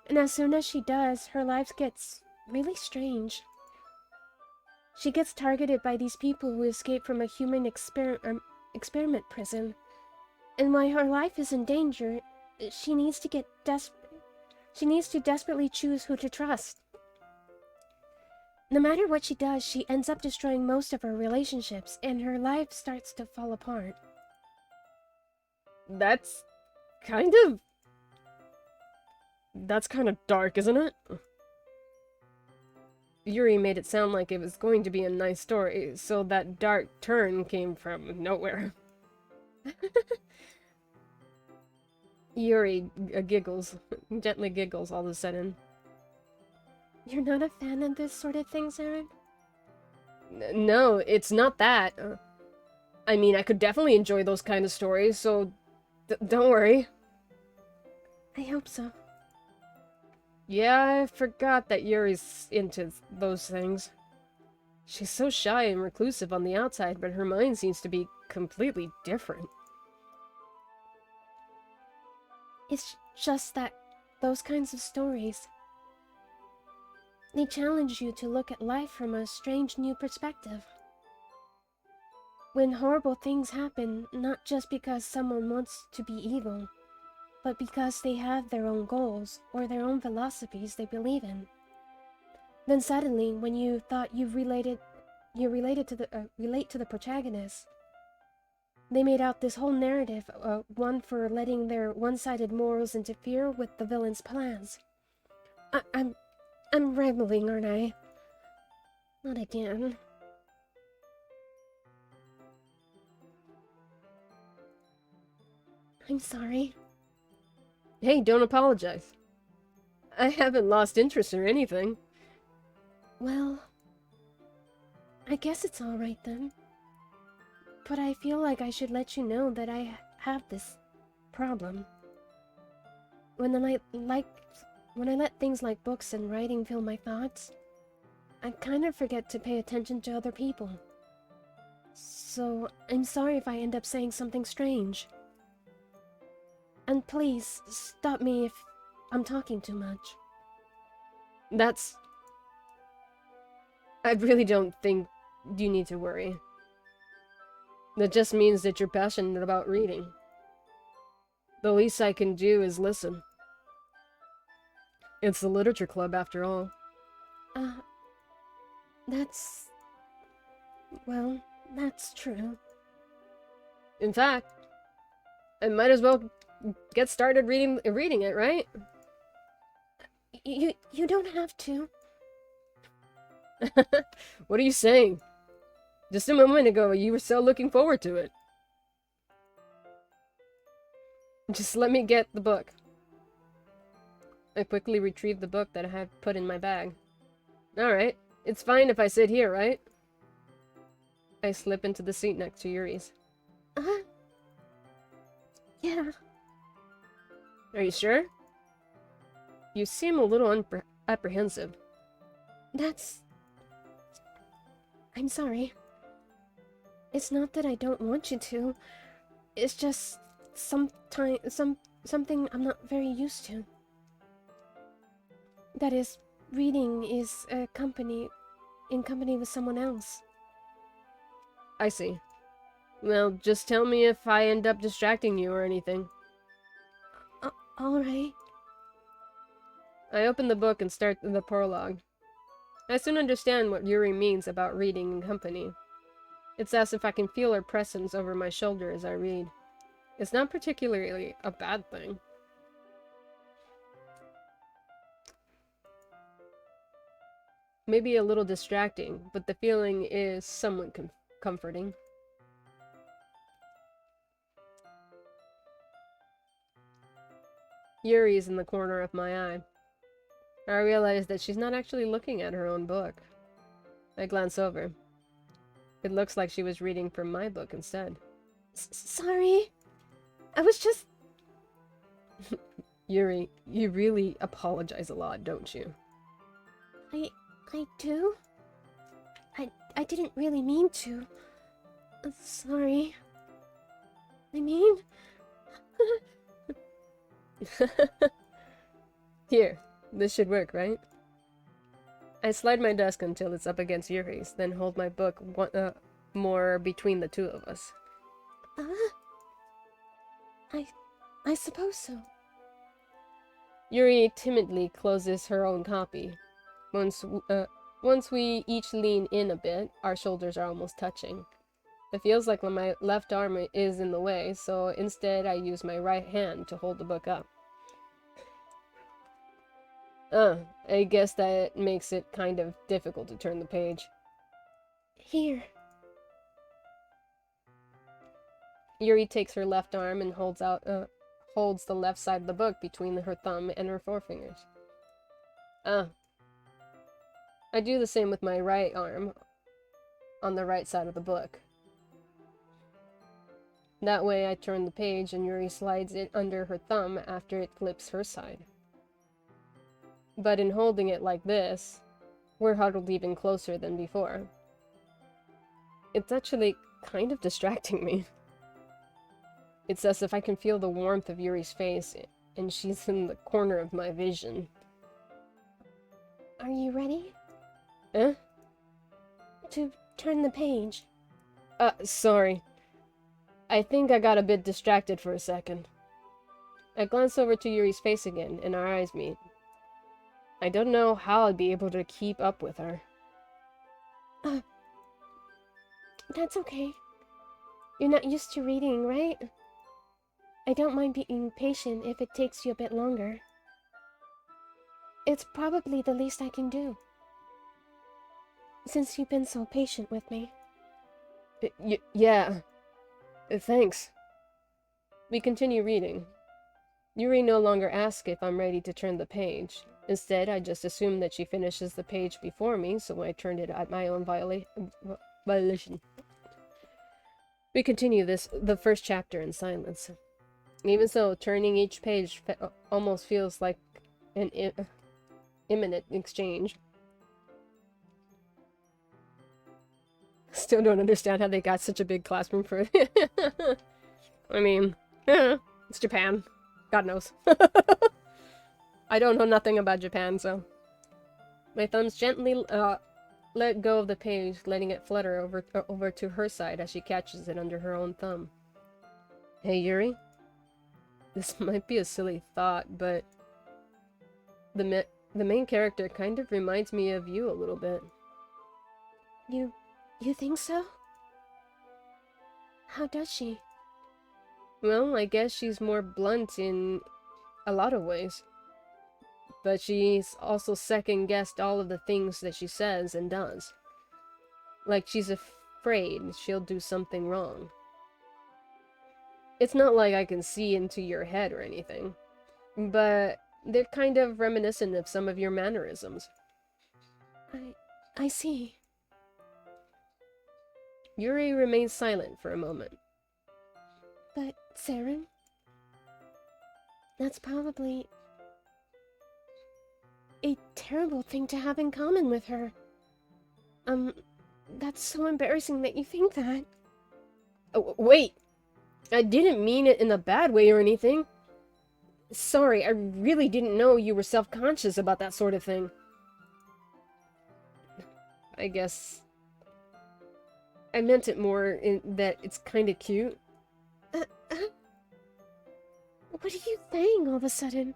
And as soon as she does, her life gets really strange. She gets targeted by these people who escape from a human experiment prison. And while her life is in danger, she needs to desperately choose who to trust. No matter what she does, she ends up destroying most of her relationships, and her life starts to fall apart. That's kind of dark, isn't it? Yuri made it sound like it was going to be a nice story, so that dark turn came from nowhere. Yuri gently giggles all of a sudden. You're not a fan of this sort of thing, Saren? No, it's not that. I mean, I could definitely enjoy those kind of stories, so don't worry. I hope so. Yeah, I forgot that Yuri's into those things. She's so shy and reclusive on the outside, but her mind seems to be completely different. It's just that those kinds of stories, they challenge you to look at life from a strange new perspective. When horrible things happen, not just because someone wants to be evil, but because they have their own goals or their own philosophies they believe in. Then suddenly, when you thought you relate to the protagonist, they made out this whole narrative, one for letting their one-sided morals interfere with the villain's plans. I'm rambling, aren't I? Not again. I'm sorry. Hey, don't apologize. I haven't lost interest or anything. Well, I guess it's alright then. But I feel like I should let you know that I have this problem. When I let things like books and writing fill my thoughts, I kind of forget to pay attention to other people. So, I'm sorry if I end up saying something strange. And please, stop me if I'm talking too much. I really don't think you need to worry. That just means that you're passionate about reading. The least I can do is listen. It's the literature club, after all. Well, that's true. In fact, I might as well get started reading it, right? You don't have to. What are you saying? Just a moment ago, you were so looking forward to it. Just let me get the book. I quickly retrieved the book that I had put in my bag. Alright, it's fine if I sit here, right? I slip into the seat next to Yuri's. Yeah. Are you sure? You seem a little apprehensive. I'm sorry. It's not that I don't want you to. It's just something I'm not very used to. That is, reading is in company with someone else. I see. Well, just tell me if I end up distracting you or anything. Alright. I open the book and start the prologue. I soon understand what Yuri means about reading in company. It's as if I can feel her presence over my shoulder as I read. It's not particularly a bad thing. Maybe a little distracting, but the feeling is somewhat comforting. Yuri is in the corner of my eye. I realize that she's not actually looking at her own book. I glance over. It looks like she was reading from my book instead. Sorry. I was just... Yuri, you really apologize a lot, don't you? I do? I didn't really mean to. Sorry. I mean... Here, this should work, right? I slide my desk until it's up against Yuri's, then hold my book more between the two of us. I suppose so. Yuri timidly closes her own copy. Once we each lean in a bit, our shoulders are almost touching. It feels like my left arm is in the way, so instead I use my right hand to hold the book up. I guess that makes it kind of difficult to turn the page. Here. Yuri takes her left arm and holds the left side of the book between her thumb and her forefingers. I do the same with my right arm on the right side of the book. That way I turn the page and Yuri slides it under her thumb after it flips her side. But in holding it like this, we're huddled even closer than before. It's actually kind of distracting me. It's as if I can feel the warmth of Yuri's face, and she's in the corner of my vision. Are you ready? Eh? To turn the page. Sorry. I think I got a bit distracted for a second. I glance over to Yuri's face again, and our eyes meet. I don't know how I'd be able to keep up with her. That's okay. You're not used to reading, right? I don't mind being patient if it takes you a bit longer. It's probably the least I can do, since you've been so patient with me. Yeah. Thanks. We continue reading. Yuri no longer asks if I'm ready to turn the page. Instead, I just assume that she finishes the page before me, so I turned it at my own violation. We continue the first chapter in silence. Even so, turning each page almost feels like an imminent exchange. Still don't understand how they got such a big classroom for it. I mean, it's Japan. God knows. I don't know nothing about Japan, so... My thumbs gently let go of the page, letting it flutter over to her side as she catches it under her own thumb. Hey, Yuri? This might be a silly thought, but... The main character kind of reminds me of you a little bit. You think so? How does she? Well, I guess she's more blunt in a lot of ways. But she's also second-guessed all of the things that she says and does. Like she's afraid she'll do something wrong. It's not like I can see into your head or anything, but they're kind of reminiscent of some of your mannerisms. I see. Yuri remains silent for a moment. But, Saren? That's probably a terrible thing to have in common with her. That's so embarrassing that you think that. Oh, wait! I didn't mean it in a bad way or anything. Sorry, I really didn't know you were self-conscious about that sort of thing. I guess... I meant it more in that it's kinda cute. What are you saying all of a sudden?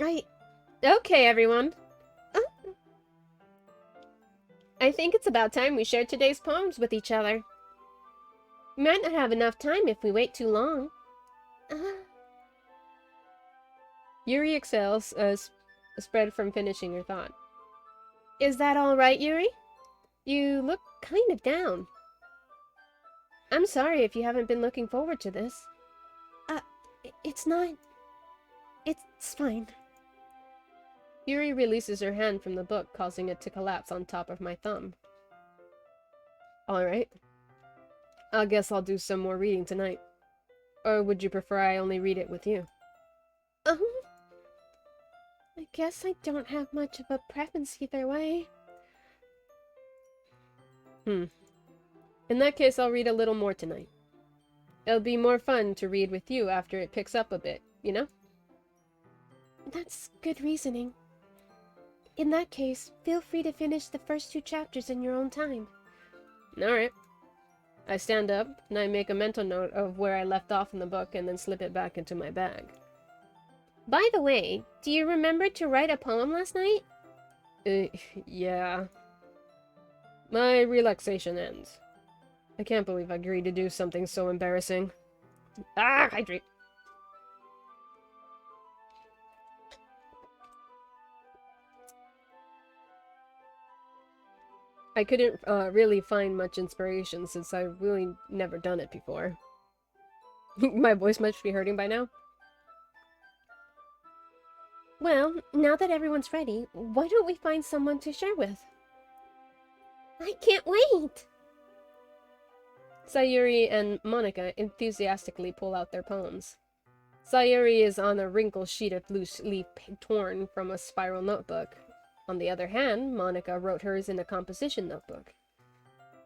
Okay, everyone. I think it's about time we shared today's poems with each other. We might not have enough time if we wait too long. Yuri exhales, spread from finishing her thought. Is that all right, Yuri? You look kind of down. I'm sorry if you haven't been looking forward to this. It's not... It's fine. Yuri releases her hand from the book, causing it to collapse on top of my thumb. Alright. I guess I'll do some more reading tonight. Or would you prefer I only read it with you? I guess I don't have much of a preference either way. In that case, I'll read a little more tonight. It'll be more fun to read with you after it picks up a bit, you know? That's good reasoning. In that case, feel free to finish the first 2 chapters in your own time. Alright. I stand up, and I make a mental note of where I left off in the book and then slip it back into my bag. By the way, do you remember to write a poem last night? Yeah. My relaxation ends. I can't believe I agreed to do something so embarrassing. Ah, hydrate! I couldn't really find much inspiration since I've really never done it before. My voice must be hurting by now. Well, now that everyone's ready, why don't we find someone to share with? I can't wait! Sayuri and Monica enthusiastically pull out their poems. Sayuri is on a wrinkled sheet of loose leaf torn from a spiral notebook. On the other hand, Monica wrote hers in a composition notebook.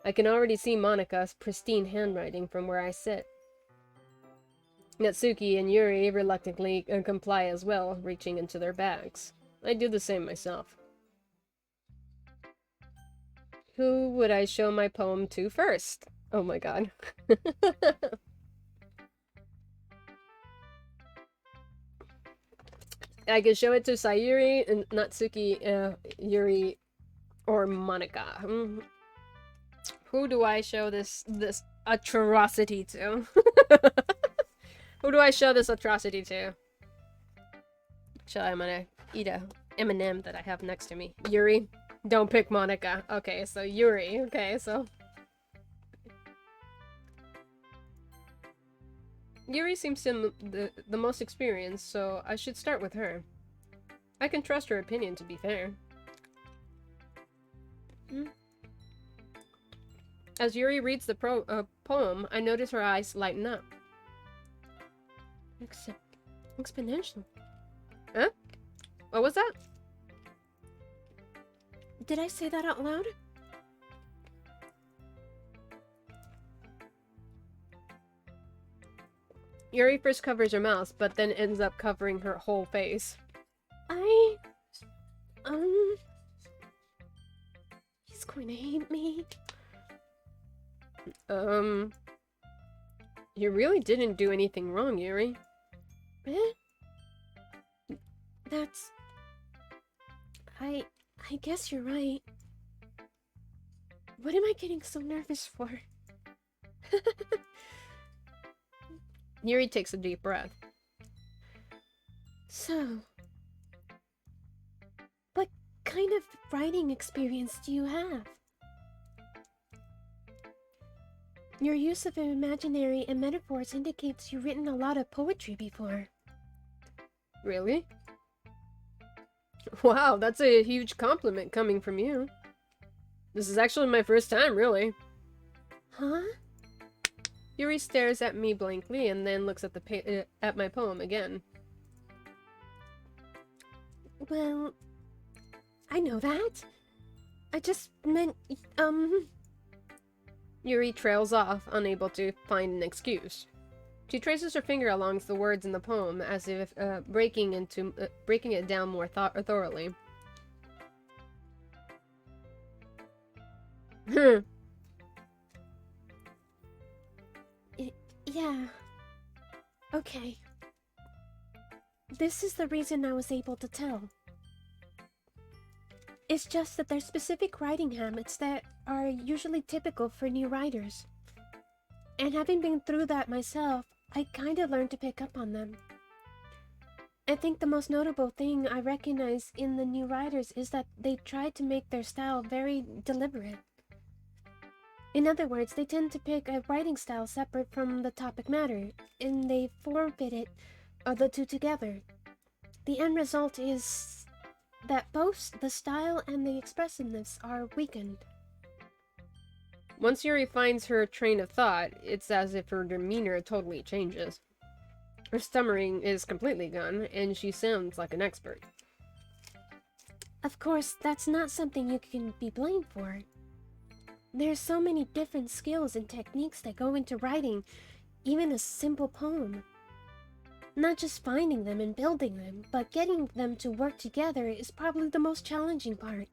I can already see Monica's pristine handwriting from where I sit. Natsuki and Yuri reluctantly comply as well, reaching into their bags. I do the same myself. Who would I show my poem to first? Oh my god. I could show it to Sayuri, and Natsuki, Yuri, or Monica. Who do I show this atrocity to? Who do I show this atrocity to? I'm gonna eat a M&M that I have next to me. Yuri? Don't pick Monica. Okay, so Yuri. Okay, so... Yuri seems the most experienced, so I should start with her. I can trust her opinion, to be fair. As Yuri reads the poem, I notice her eyes lighten up. Exponential. Huh? What was that? Did I say that out loud? Yuri first covers her mouth, but then ends up covering her whole face. He's going to hate me. You really didn't do anything wrong, Yuri. Eh? That's... I guess you're right. What am I getting so nervous for? Yuri takes a deep breath. So... what kind of writing experience do you have? Your use of imaginary and metaphors indicates you've written a lot of poetry before. Really? Wow, that's a huge compliment coming from you. This is actually my first time, really. Huh? Yuri stares at me blankly and then looks at at my poem again. Well, I know that. I just meant, Yuri trails off, unable to find an excuse. She traces her finger along the words in the poem, as if breaking it down more thoroughly. Yeah. Okay. This is the reason I was able to tell. It's just that there's specific writing habits that are usually typical for new writers. And having been through that myself, I kinda learned to pick up on them. I think the most notable thing I recognize in the new writers is that they try to make their style very deliberate. In other words, they tend to pick a writing style separate from the topic matter, and they forbid the two together. The end result is that both the style and the expressiveness are weakened. Once Yuri finds her train of thought, it's as if her demeanor totally changes. Her stammering is completely gone, and she sounds like an expert. Of course, that's not something you can be blamed for. There's so many different skills and techniques that go into writing even a simple poem. Not just finding them and building them, but getting them to work together is probably the most challenging part.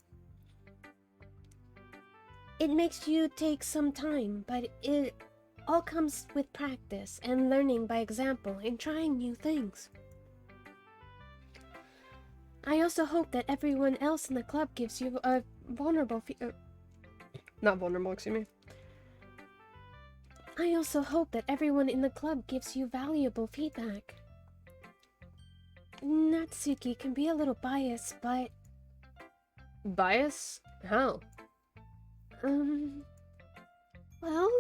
It makes you take some time, but it all comes with practice and learning by example and trying new things. I also hope that everyone else in the club gives you a Not vulnerable, excuse me. I also hope that everyone in the club gives you valuable feedback. Natsuki can be a little biased, but Bias? How? well,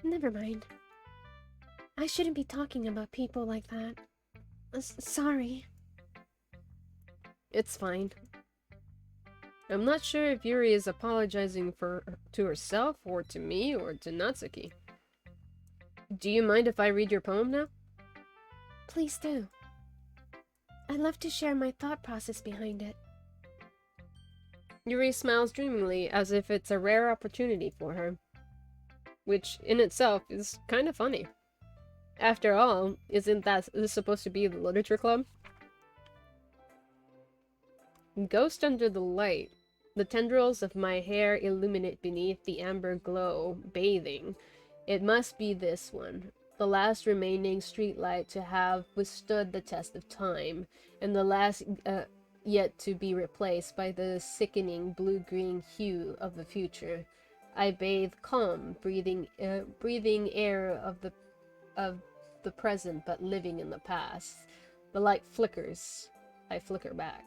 never mind. I shouldn't be talking about people like that. Sorry. It's fine. I'm not sure if Yuri is apologizing to herself, or to me, or to Natsuki. Do you mind if I read your poem now? Please do. I'd love to share my thought process behind it. Yuri smiles dreamingly, as if it's a rare opportunity for her. Which, in itself, is kind of funny. After all, isn't this supposed to be the literature club? Ghost under the light. The tendrils of my hair illuminate beneath the amber glow, bathing. It must be this one, the last remaining streetlight to have withstood the test of time, and the last yet to be replaced by the sickening blue-green hue of the future. I bathe calm, breathing air of the present, but living in the past. The light flickers. I flicker back.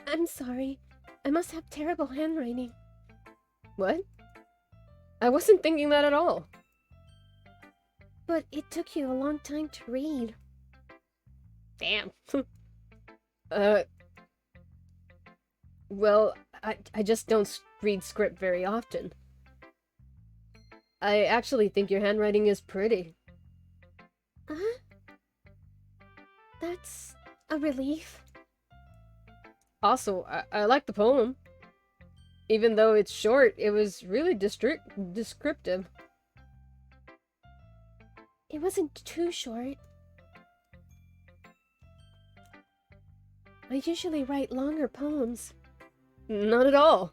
I'm sorry. I must have terrible handwriting. What? I wasn't thinking that at all. But it took you a long time to read. Damn. Well, I just don't read script very often. I actually think your handwriting is pretty. That's a relief. Also, I like the poem. Even though it's short, it was really descriptive. It wasn't too short. I usually write longer poems. Not at all.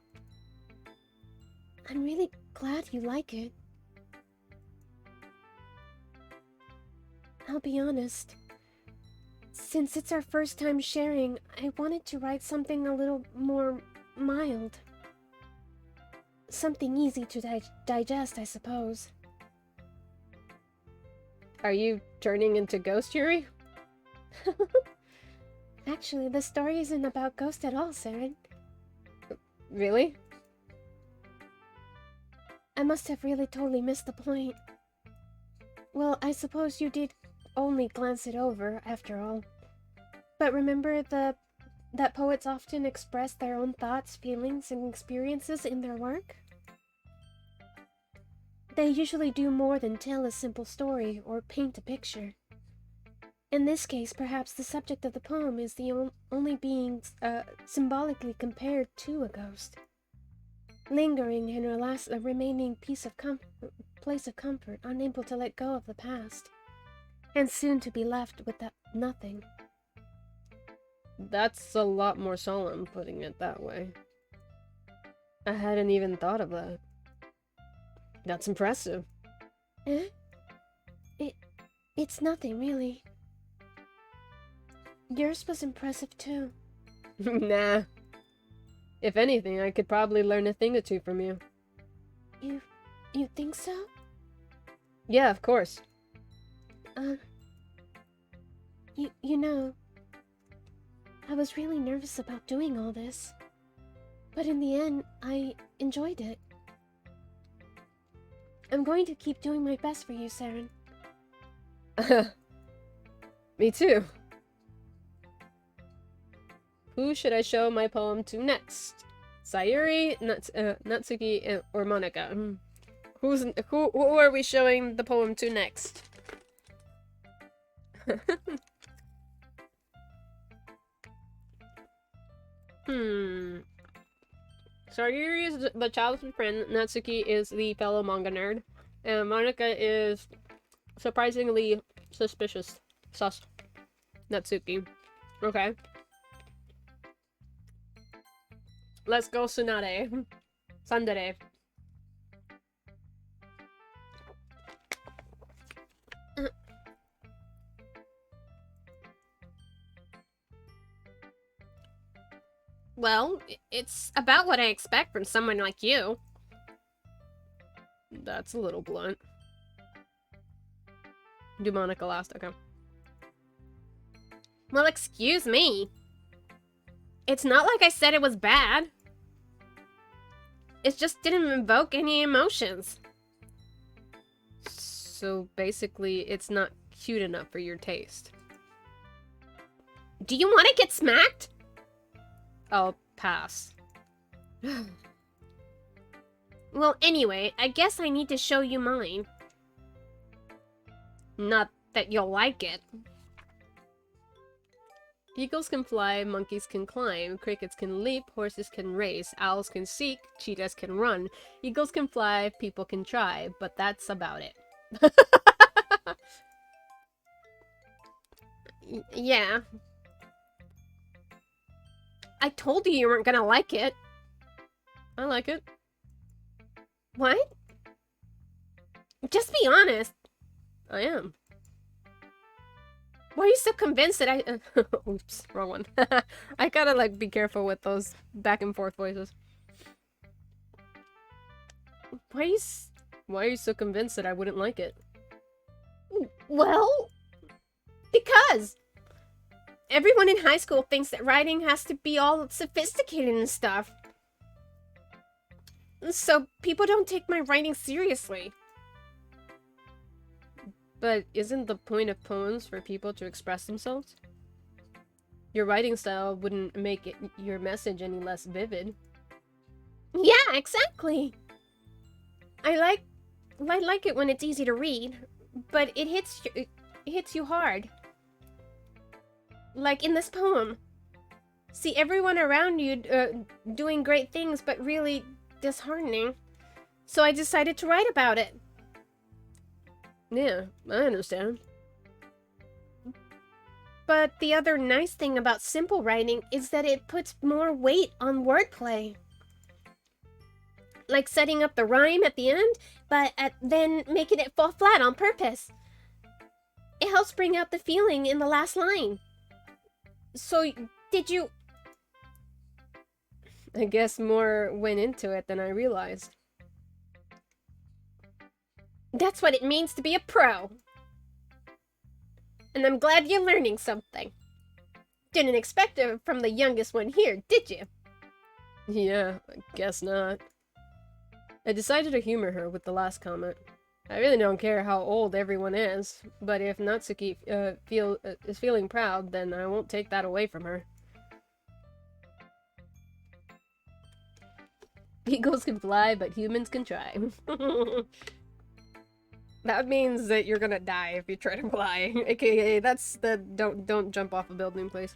I'm really glad you like it. I'll be honest. Since it's our first time sharing, I wanted to write something a little more mild. Something easy to digest, I suppose. Are you turning into Ghost Yuri? Actually, the story isn't about Ghost at all, Saren. Really? I must have really totally missed the point. Well, I suppose you did only glance it over, after all. But remember that poets often express their own thoughts, feelings, and experiences in their work? They usually do more than tell a simple story or paint a picture. In this case, perhaps the subject of the poem is the only being symbolically compared to a ghost, lingering in a remaining place of comfort, unable to let go of the past, and soon to be left with nothing. That's a lot more solemn, putting it that way. I hadn't even thought of that. That's impressive. It's nothing, really. Yours was impressive, too. Nah. If anything, I could probably learn a thing or two from you. You think so? Yeah, of course. You know, I was really nervous about doing all this. But in the end, I enjoyed it. I'm going to keep doing my best for you, Saren. Me too. Who should I show my poem to next? Sayuri, Natsuki, or Monika? Who are we showing the poem to next? Sayuri is the childhood friend, Natsuki is the fellow manga nerd, And Monica is surprisingly suspicious. Sus. Natsuki. Okay. Let's go Tsunade. Tsundere. Well, it's about what I expect from someone like you. That's a little blunt. Do Monica last, okay. Well, excuse me. It's not like I said it was bad. It just didn't invoke any emotions. So basically, it's not cute enough for your taste. Do you want to get smacked? I'll pass. Well, anyway, I guess I need to show you mine. Not that you'll like it. Eagles can fly, monkeys can climb, crickets can leap, horses can race, owls can seek, cheetahs can run. Eagles can fly, people can try, but that's about it. Yeah. I told you weren't gonna like it. I like it. What? Just be honest. I am. Why are you so convinced that I... Oops, wrong one. I gotta like be careful with those back and forth voices. Why are you so convinced that I wouldn't like it? Well... Because... Everyone in high school thinks that writing has to be all sophisticated and stuff. So people don't take my writing seriously. But isn't the point of poems for people to express themselves? Your writing style wouldn't make your message any less vivid. Yeah, exactly. I like it when it's easy to read, but it hits you hard. Like in this poem. See everyone around you doing great things, but really disheartening. So I decided to write about it. Yeah, I understand. But the other nice thing about simple writing is that it puts more weight on wordplay. Like setting up the rhyme at the end, but then making it fall flat on purpose. It helps bring out the feeling in the last line. So, did you... I guess more went into it than I realized. That's what it means to be a pro. And I'm glad you're learning something. Didn't expect it from the youngest one here, did you? Yeah, I guess not. I decided to humor her with the last comment. I really don't care how old everyone is, but if Natsuki is feeling proud, then I won't take that away from her. Eagles can fly, but humans can try. That means that you're gonna die if you try to fly. AKA, that's the don't jump off a building, please.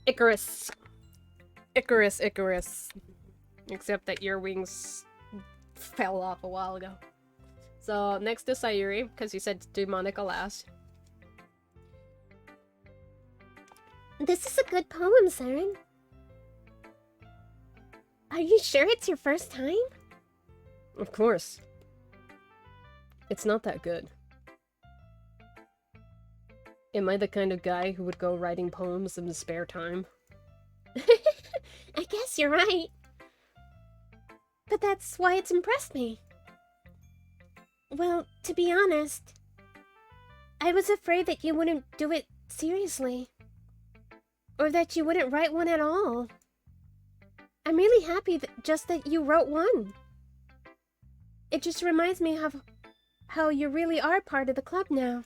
Icarus. Icarus, Icarus. Except that your wings fell off a while ago. So, next to Sayuri, because you said to do Monica last. This is a good poem, Saren. Are you sure it's your first time? Of course. It's not that good. Am I the kind of guy who would go writing poems in his spare time? I guess you're right. But that's why it's impressed me. Well, to be honest, I was afraid that you wouldn't do it seriously. Or that you wouldn't write one at all. I'm really happy just that you wrote one. It just reminds me of how you really are part of the club now.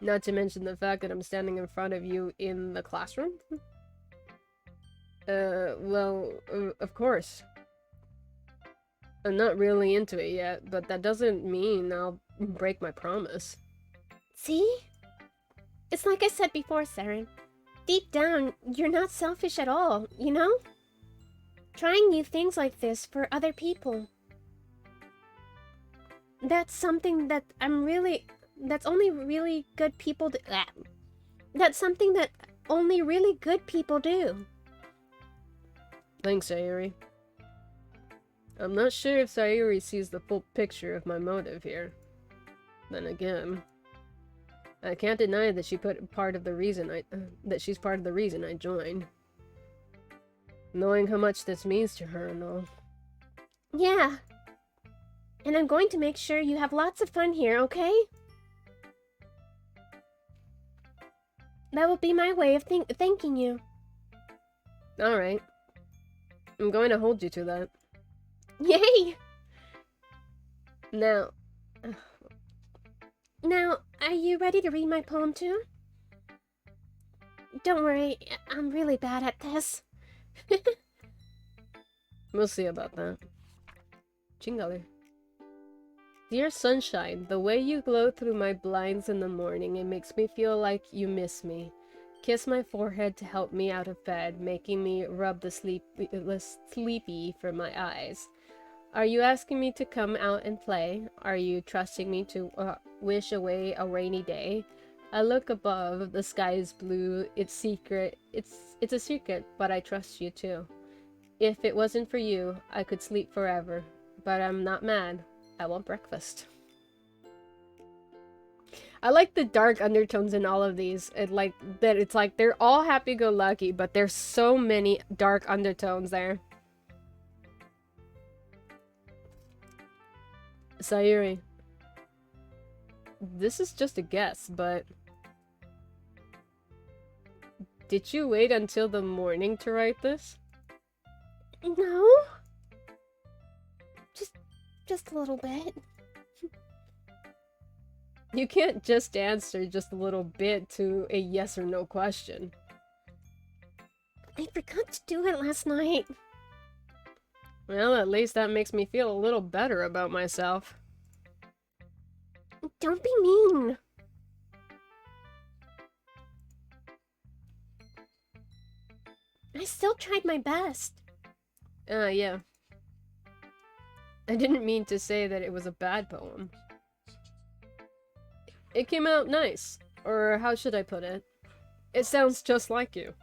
Not to mention the fact that I'm standing in front of you in the classroom? Well, of course. I'm not really into it yet, but that doesn't mean I'll break my promise. See? It's like I said before, Saren. Deep down, you're not selfish at all, you know? trying new things like this for other people. That's something that that's only really good people do. That's something that only really good people do. Thanks, Sayuri. I'm not sure if Sayuri sees the full picture of my motive here. Then again, I can't deny that she's part of the reason I joined. Knowing how much this means to her and all. Yeah. And I'm going to make sure you have lots of fun here, okay? That will be my way of thanking you. Alright. I'm going to hold you to that. Yay! Now, Now, are you ready to read my poem too? Don't worry, I'm really bad at this. we'll see about that. Chingaler. Dear sunshine, the way you glow through my blinds in the morning, it makes me feel like you miss me. Kiss my forehead to help me out of bed, making me rub the sleepy from my eyes. Are you asking me to come out and play? Are you trusting me to wish away a rainy day? I look above, the sky is blue, it's secret, it's a secret, but I trust you too. If it wasn't for you, I could sleep forever, but I'm not mad. I want breakfast. I like the dark undertones in all of these. It's like they're all happy-go-lucky, but there's so many dark undertones there. Sayuri. This is just a guess, but... Did you wait until the morning to write this? No? Just a little bit. You can't just answer just a little bit to a yes or no question. I forgot to do it last night. Well, at least that makes me feel a little better about myself. Don't be mean. I still tried my best. Yeah. I didn't mean to say that it was a bad poem. It came out nice. Or how should I put it? It sounds just like you.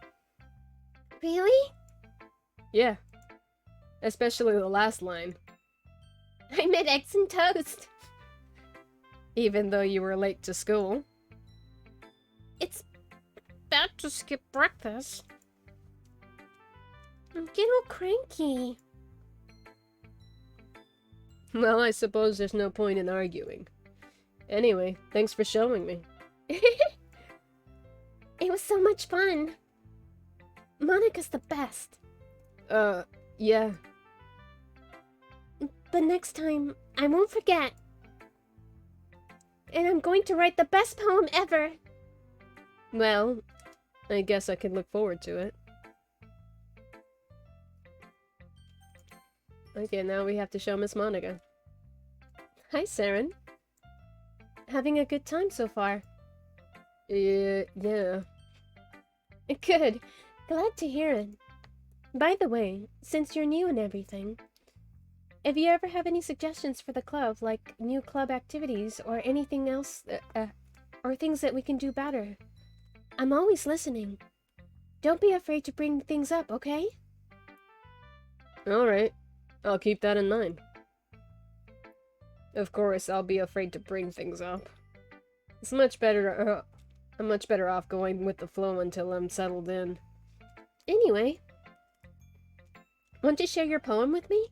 Really? Yeah. Especially the last line. I made eggs and toast. Even though you were late to school. It's bad to skip breakfast. I'm getting all cranky. Well, I suppose there's no point in arguing. Anyway, thanks for showing me. It was so much fun. Monica's the best. Yeah. But next time, I won't forget. And I'm going to write the best poem ever. Well, I guess I can look forward to it. Okay, now we have to show Miss Monica. Hi, Saren. Having a good time so far? Yeah. Good. Glad to hear it. By the way, since you're new and everything, if you ever have any suggestions for the club, like new club activities or anything else, or things that we can do better, I'm always listening. Don't be afraid to bring things up, okay? Alright. I'll keep that in mind. Of course, I'll be afraid to bring things up. It's much better, I'm much better off going with the flow until I'm settled in. Anyway, want to share your poem with me?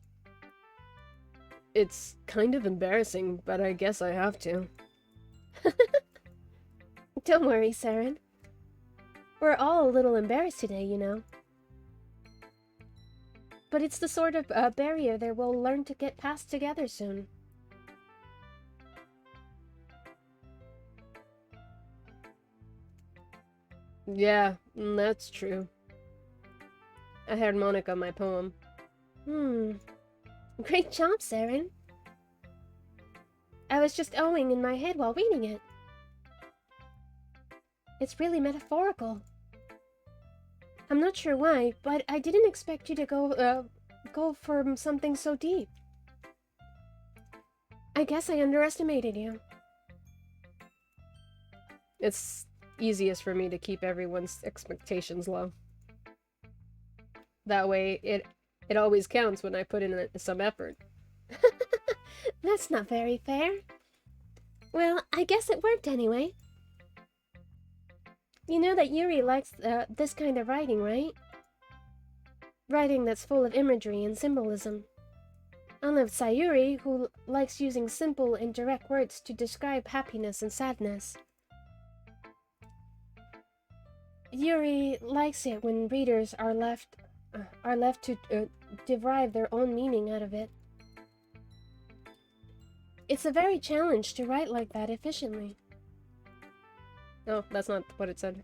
It's kind of embarrassing, but I guess I have to. Don't worry, Saren. We're all a little embarrassed today, you know. But it's the sort of barrier that we'll learn to get past together soon. Yeah, that's true. I had Monica my poem. Great job, Saren. I was just owing in my head while reading it. It's really metaphorical. I'm not sure why, but I didn't expect you to go go for something so deep. I guess I underestimated you. It's easiest for me to keep everyone's expectations low. That way, it always counts when I put in some effort. That's not very fair. Well, I guess it worked anyway. You know that Yuri likes this kind of writing, right? Writing that's full of imagery and symbolism. Unlike Sayuri, who likes using simple and direct words to describe happiness and sadness. Yuri likes it when readers are left to derive their own meaning out of it. It's a very challenge to write like that efficiently. Oh, that's not what it said.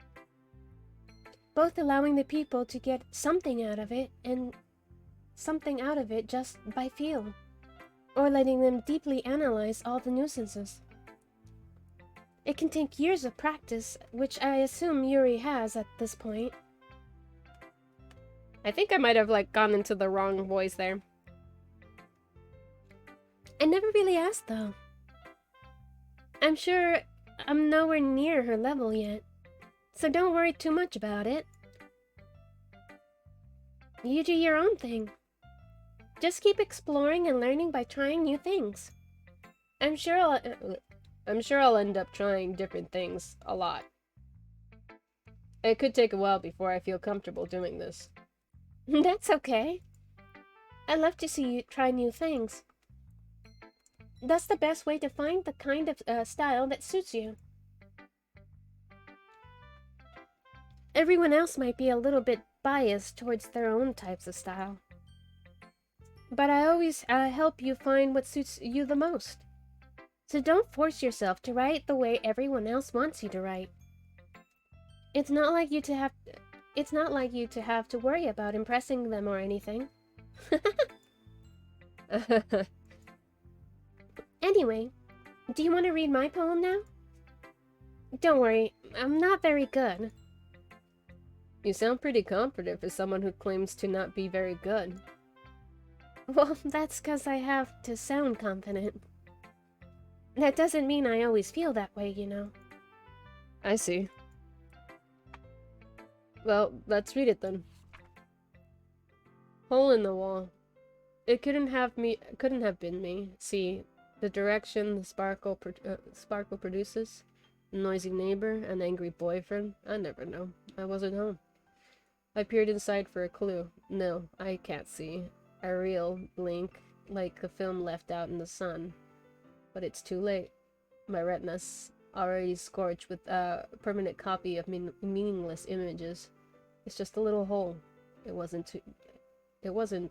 Both allowing the people to get something out of it and something out of it just by feel, or letting them deeply analyze all the nuisances. It can take years of practice, which I assume Yuri has at this point. I think I might have, like, gone into the wrong voice there. I never really asked, though. I'm sure I'm nowhere near her level yet, so don't worry too much about it. You do your own thing. Just keep exploring and learning by trying new things. I'm sure I'll end up trying different things a lot. It could take a while before I feel comfortable doing this. That's okay. I love to see you try new things. That's the best way to find the kind of style that suits you. Everyone else might be a little bit biased towards their own types of style. But I always help you find what suits you the most. So don't force yourself to write the way everyone else wants you to write. It's not like you to have to worry about impressing them or anything. Anyway, do you want to read my poem now? Don't worry, I'm not very good. You sound pretty confident for someone who claims to not be very good. Well, that's 'cause I have to sound confident. That doesn't mean I always feel that way, you know. I see. Well, let's read it then. Hole in the wall. It couldn't have been me. See, the direction the sparkle produces, a noisy neighbor, an angry boyfriend. I never know. I wasn't home. I peered inside for a clue. No, I can't see. A real blink, like a film left out in the sun. But it's too late. My retina's already scorched with a permanent copy of meaningless images. It's just a little hole. It wasn't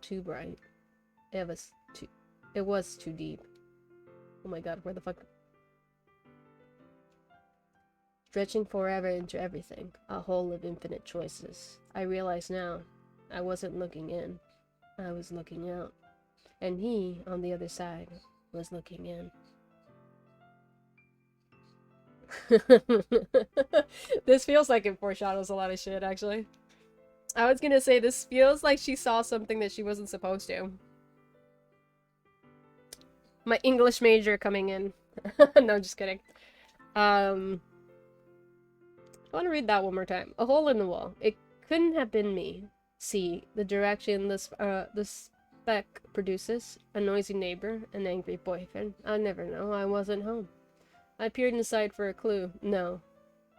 too bright. It was too deep. Oh my god, where the fuck? Stretching forever into everything. A hole of infinite choices. I realize now, I wasn't looking in. I was looking out. And he, on the other side, was looking in. This feels like it foreshadows a lot of shit, actually. I was gonna say, this feels like she saw something that she wasn't supposed to. My English major coming in. No, just kidding. I want to read that one more time. A hole in the wall. It couldn't have been me. See, the direction the speck produces, a noisy neighbor, an angry boyfriend. I never know. I wasn't home. I peered inside for a clue. No,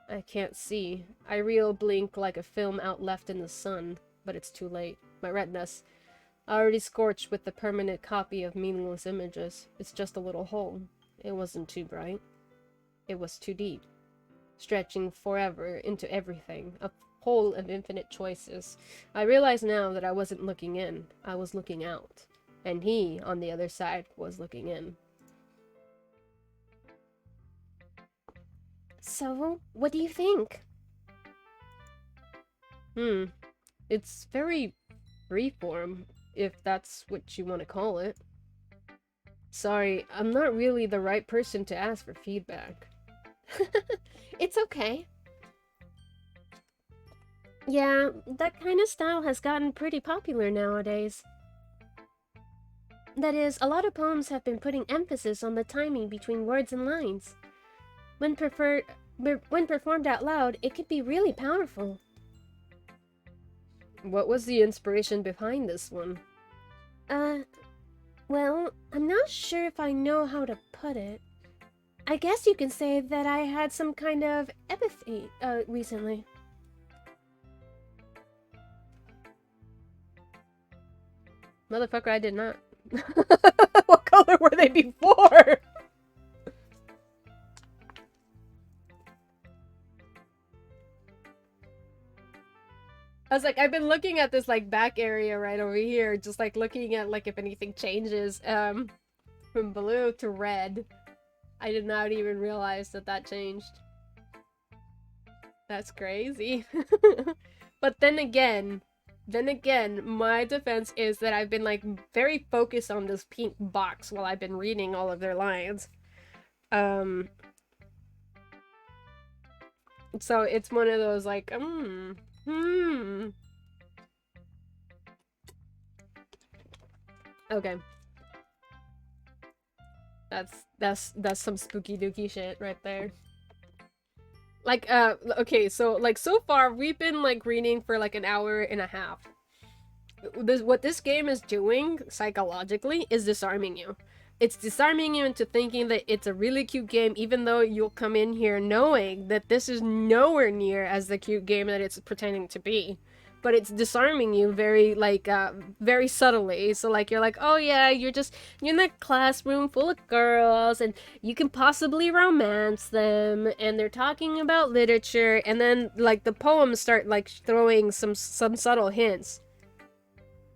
I can't see. I reel blink like a film out left in the sun, but it's too late. My retina's already scorched with the permanent copy of meaningless images. It's just a little hole. It wasn't too bright. It was too deep. Stretching forever into everything. A hole of infinite choices. I realize now that I wasn't looking in. I was looking out. And he, on the other side, was looking in. So, what do you think? It's very freeform, if that's what you want to call it. Sorry, I'm not really the right person to ask for feedback. It's okay. Yeah, that kind of style has gotten pretty popular nowadays. That is, a lot of poems have been putting emphasis on the timing between words and lines. When performed out loud, it could be really powerful. What was the inspiration behind this one? Well, I'm not sure if I know how to put it. I guess you can say that I had some kind of epiphany, recently. Motherfucker, I did not. What color were they before? I was like, I've been looking at this like back area right over here, just like looking at like if anything changes from blue to red. I did not even realize that that changed. That's crazy. But then again, my defense is that I've been like very focused on this pink box while I've been reading all of their lines. So it's one of those like, Okay. That's some spooky dooky shit right there. Like, okay, so, like, so far, we've been, like, reading for, like, an hour and a half. What this game is doing, psychologically, is disarming you. It's disarming you into thinking that it's a really cute game, even though you'll come in here knowing that this is nowhere near as the cute game that it's pretending to be. But it's disarming you very, like, very subtly. So, like, you're like, oh yeah, you're in that classroom full of girls, and you can possibly romance them, and they're talking about literature, and then, like, the poems start, like, throwing some subtle hints.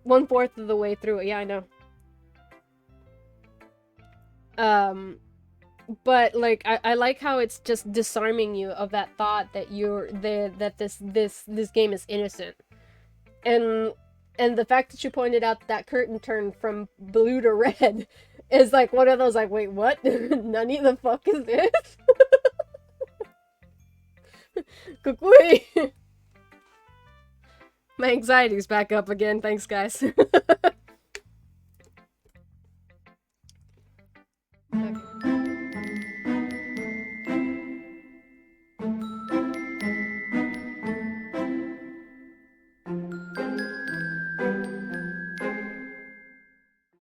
1/4 of the way through it, yeah, I know. But, like, I like how it's just disarming you of that thought that that this game is innocent. And the fact that you pointed out that curtain turned from blue to red is like one of those like, wait, what? Nani the fuck is this? Kukui! My anxiety's back up again, thanks guys.